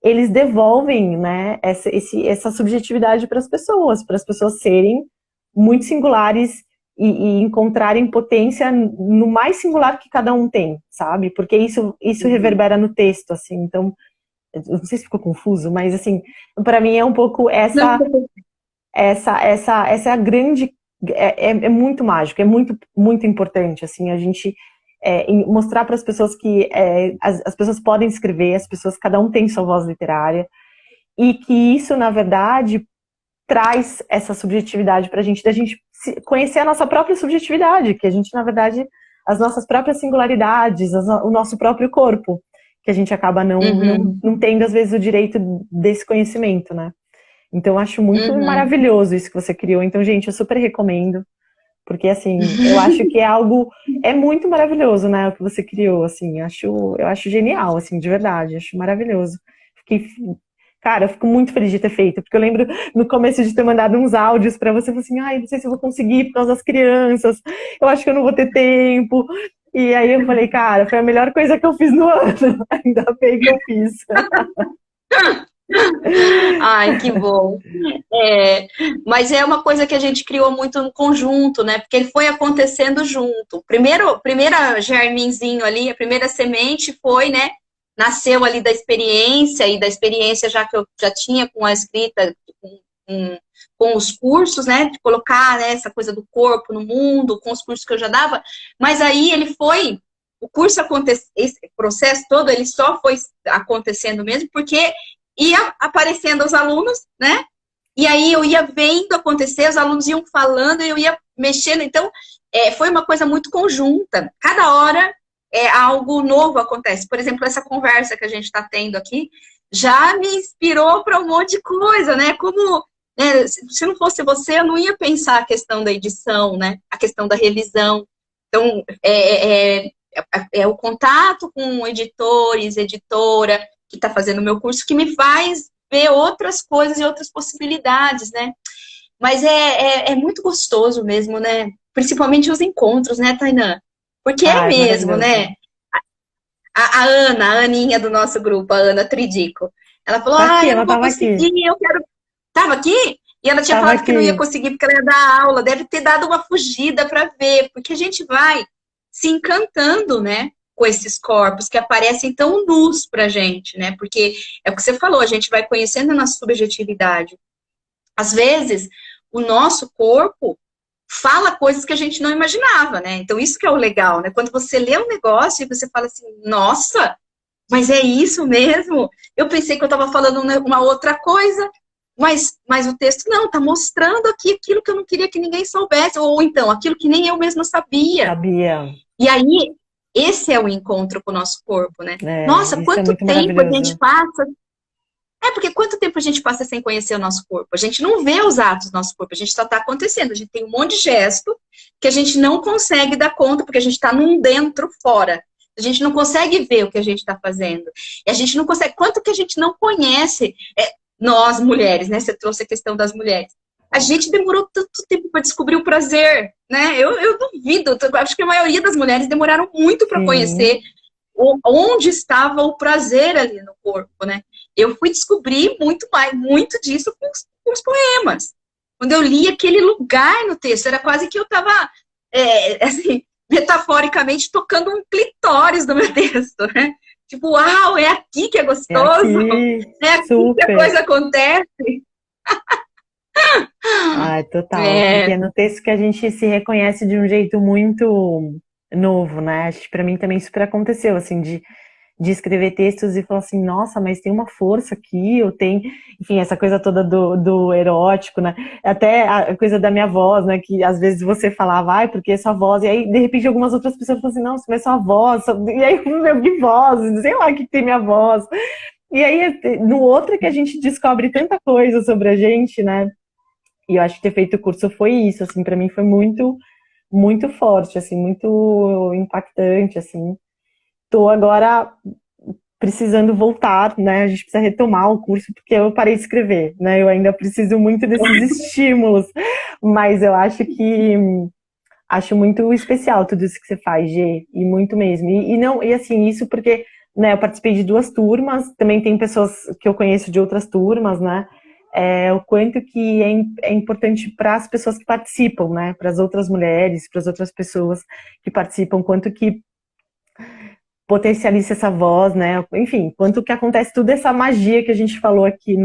eles devolvem, né, essa subjetividade para as pessoas serem muito singulares e encontrarem potência no mais singular que cada um tem, sabe? Porque isso reverbera no texto, assim, então não sei se ficou confuso, mas assim, para mim é um pouco essa é a grande, é muito mágico, é muito, muito importante, assim, a gente mostrar para as pessoas que as pessoas podem escrever, as pessoas, cada um tem sua voz literária, e que isso, na verdade, traz essa subjetividade para a gente, da gente conhecer a nossa própria subjetividade, que a gente, na verdade, as nossas próprias singularidades, o nosso próprio corpo, que a gente acaba não tendo, às vezes, o direito desse conhecimento, né? Então, eu acho muito maravilhoso isso que você criou. Então, gente, eu super recomendo, porque, assim, eu acho que é muito maravilhoso, né, o que você criou, assim, eu acho genial, assim, de verdade, acho maravilhoso. Cara, eu fico muito feliz de ter feito, porque eu lembro no começo de ter mandado uns áudios pra você, assim, ai, não sei se eu vou conseguir por causa das crianças, eu acho que eu não vou ter tempo. E aí eu falei, cara, foi a melhor coisa que eu fiz no ano. Ainda bem que eu fiz. Ai, que bom. Mas é uma coisa que a gente criou muito no conjunto, né? Porque ele foi acontecendo junto. Primeira germinzinho ali, a primeira semente foi, né? Nasceu ali da experiência, e da experiência já que eu já tinha com a escrita, com os cursos, né? De colocar, né, essa coisa do corpo no mundo, com os cursos que eu já dava. Mas aí o curso esse processo todo, ele só foi acontecendo mesmo porque ia aparecendo os alunos, né? E aí eu ia vendo acontecer, os alunos iam falando, eu ia mexendo. Então, foi uma coisa muito conjunta. Cada hora algo novo acontece. Por exemplo, essa conversa que a gente está tendo aqui já me inspirou para um monte de coisa, né? Como, né, se não fosse você, eu não ia pensar a questão da edição, né? A questão da revisão. Então, é o contato com editores, editora, que está fazendo o meu curso, que me faz ver outras coisas e outras possibilidades, né? Mas é muito gostoso mesmo, né? principalmente os encontros, né, Tainã? Porque é Ai, mesmo, maravilhoso. né? A Ana, a Aninha do nosso grupo, a Ana Tridico, ela falou, Tá aqui, eu ela não vou tava aqui. conseguir, eu quero... Tava aqui? E ela tinha Tava falado que não ia aqui. conseguir porque ela ia dar aula, deve ter dado uma fugida para ver, porque a gente vai se encantando, né, com esses corpos que aparecem tão nus pra gente, né, porque é o que você falou, a gente vai conhecendo a nossa subjetividade. Às vezes, o nosso corpo fala coisas que a gente não imaginava, né, então isso que é o legal, né, quando você lê um negócio e você fala assim, nossa, mas é isso mesmo? Eu pensei que eu estava falando uma outra coisa, mas o texto não, está mostrando aqui aquilo que eu não queria que ninguém soubesse, ou então, aquilo que nem eu mesma sabia. Sabia. E aí, esse é o encontro com o nosso corpo, né? É, Nossa, isso é quanto muito tempo a gente maravilhoso. passa... porque quanto tempo a gente passa sem conhecer o nosso corpo? A gente não vê os atos do nosso corpo, a gente só está acontecendo. A gente tem um monte de gesto que a gente não consegue dar conta, porque a gente está num dentro fora. A gente não consegue ver o que a gente está fazendo. E a gente não consegue... Quanto que a gente não conhece... nós, mulheres, né? Você trouxe a questão das mulheres. A gente demorou tanto tempo para descobrir o prazer, né? Eu duvido, acho que a maioria das mulheres demoraram muito para Sim. conhecer onde estava o prazer ali no corpo, né? Eu fui descobrir muito disso com os poemas. Quando eu li aquele lugar no texto, era quase que eu estava, assim, metaforicamente tocando um clitóris do meu texto, né? Tipo, uau, é aqui que é É gostoso, aqui. é aqui que a Super. coisa acontece. Ai, total. Porque É, é no texto que a gente se reconhece de um jeito muito novo, né? Acho que pra mim também super aconteceu, assim, de escrever textos e falar assim, nossa, mas tem uma força aqui, eu tenho, enfim, essa coisa toda do erótico, né? Até a coisa da minha voz, né? Que às vezes você falava, ai, porque é sua voz, e aí de repente algumas outras pessoas falam assim, não, mas sua voz, e aí, meu, que voz, sei lá que tem minha voz. E aí, no outro que a gente descobre tanta coisa sobre a gente, né? E eu acho que ter feito o curso foi isso, assim, para mim foi muito, muito forte, assim, muito impactante, assim. Tô agora precisando voltar, né? A gente precisa retomar o curso porque eu parei de escrever, né? Eu ainda preciso muito desses estímulos, mas eu acho muito especial tudo isso que você faz, Gê, e muito mesmo. E não, e assim, isso porque, né, eu participei de 2 turmas, também tem pessoas que eu conheço de outras turmas, né? O quanto que é importante para as pessoas que participam, né? Para as outras mulheres, para as outras pessoas que participam, quanto que potencializa essa voz, né? Enfim, quanto que acontece toda essa magia que a gente falou aqui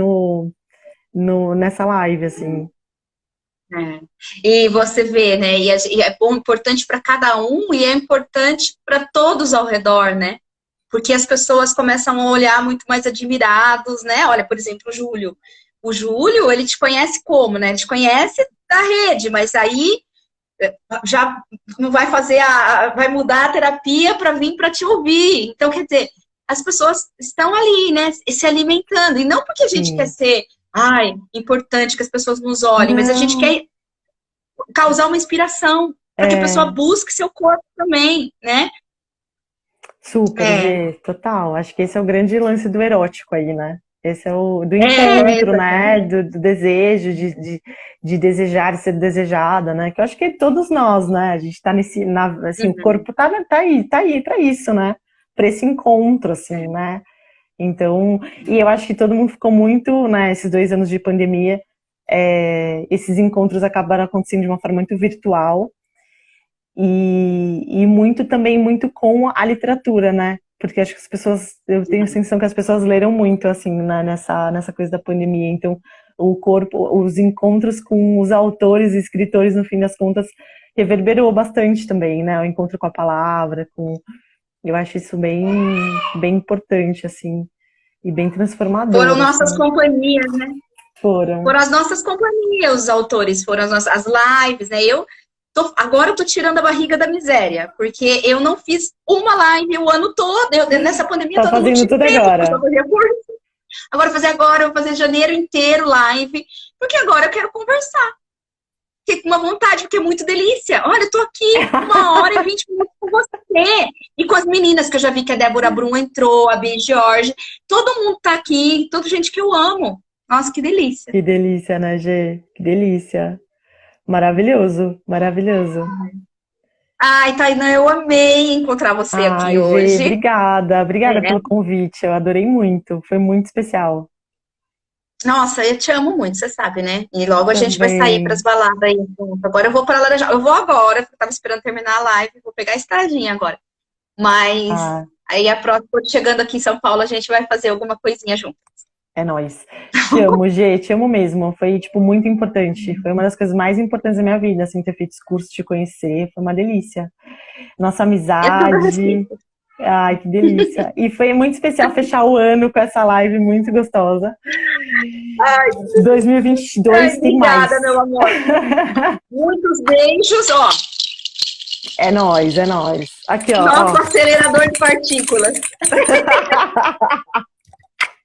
nessa live, assim. é. E você vê, né? E é bom, importante para cada um e é importante para todos ao redor, né? Porque as pessoas começam a olhar muito mais admirados, né? Olha, por exemplo, o Júlio. O Júlio, ele te conhece como, né? Ele te conhece da rede, mas aí já não vai fazer vai mudar a terapia para vir para te ouvir. Então, quer dizer, as pessoas estão ali, né, se alimentando, e não porque a gente quer Sim. ser, importante que as pessoas nos olhem, mas a gente Não, quer causar uma inspiração para que a pessoa é busque seu corpo também, né? super, É, G, total. Acho que esse é o grande lance do erótico aí, né? Esse é o do encontro, né? exatamente. Do desejo, de desejar e ser desejada, né? Que eu acho que todos nós, né? A gente tá assim, o Uhum. corpo tá aí pra isso, né? Pra esse encontro, assim, né? Então, e eu acho que todo mundo ficou muito, né, esses 2 anos de pandemia, esses encontros acabaram acontecendo de uma forma muito virtual e muito também muito com a literatura, né? Porque acho que as pessoas, eu tenho a sensação que as pessoas leram muito, assim, né, nessa coisa da pandemia. Então, o corpo, os encontros com os autores e escritores, no fim das contas, reverberou bastante também, né? O encontro com a palavra, eu acho isso bem, bem importante, assim. E bem Foram transformador, nossas assim. companhias, né? Foram. Foram as nossas companhias, os autores, foram as lives, né? Agora eu tô tirando a barriga da miséria, porque eu não fiz uma live o ano todo. Nessa pandemia Tá todo mundo fazendo tinha tudo tempo, porque eu agora. fazia curso. Eu vou fazer janeiro inteiro live, porque agora eu quero conversar. Fiquei com uma vontade, porque é muito delícia. Olha, eu tô aqui 1h20 com você. E com as meninas, que eu já vi que a Débora Brum entrou, a Bia George. Todo mundo tá aqui, toda gente que eu amo. Nossa, que delícia. Que delícia, né, Gê? Que delícia. Maravilhoso, maravilhoso. Ai, Tainá, eu amei encontrar você aqui Ai, Gê, hoje. obrigada, obrigada É. pelo convite. Eu adorei muito, foi muito especial. Nossa, eu te amo muito, você sabe, né? E logo a gente vai sair para as Também. baladas aí junto. Agora eu vou para Laranjal. Eu vou agora, porque eu tava esperando terminar a live, vou pegar a estradinha agora. Mas Ah, aí a próxima, chegando aqui em São Paulo, a gente vai fazer alguma coisinha junto. é nóis. Te amo, Gê, te amo mesmo. Foi, tipo, muito importante. Foi uma das coisas mais importantes da minha vida, assim, ter feito esse curso, te conhecer. Foi uma delícia. Nossa É tudo a amizade. respeito. Ai, que delícia. E foi muito especial fechar o ano com essa live muito gostosa. Ai, ai, 2022 tem mais. obrigada, meu amor. Muitos beijos, ó. É nóis, é nóis. Aqui, ó, Nosso ó. acelerador de partículas.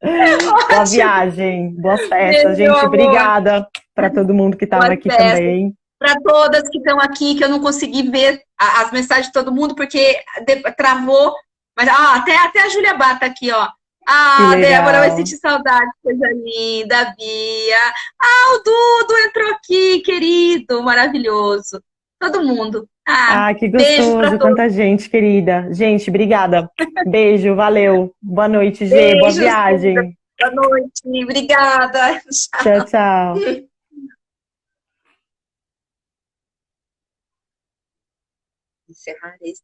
Boa Ótimo. viagem, boas festas, Beijo, meu gente. amor. Obrigada para todo mundo que estava Boas aqui festas. também. Para todas que estão aqui, que eu não consegui ver as mensagens de todo mundo, porque travou. Mas até a Júlia Bata aqui, ó. Que Ah, Débora, vai legal. sentir saudade, coisa linda, a Bia. Ah, o Dudu entrou aqui, querido, maravilhoso. Todo mundo. Ah, Ah, que beijo para gostoso, todos. quanta gente querida. Gente, obrigada. Beijo, valeu. Boa noite, Gê. Boa Beijos, querida. viagem. Boa noite. Obrigada. Tchau, tchau. Encerrar esse.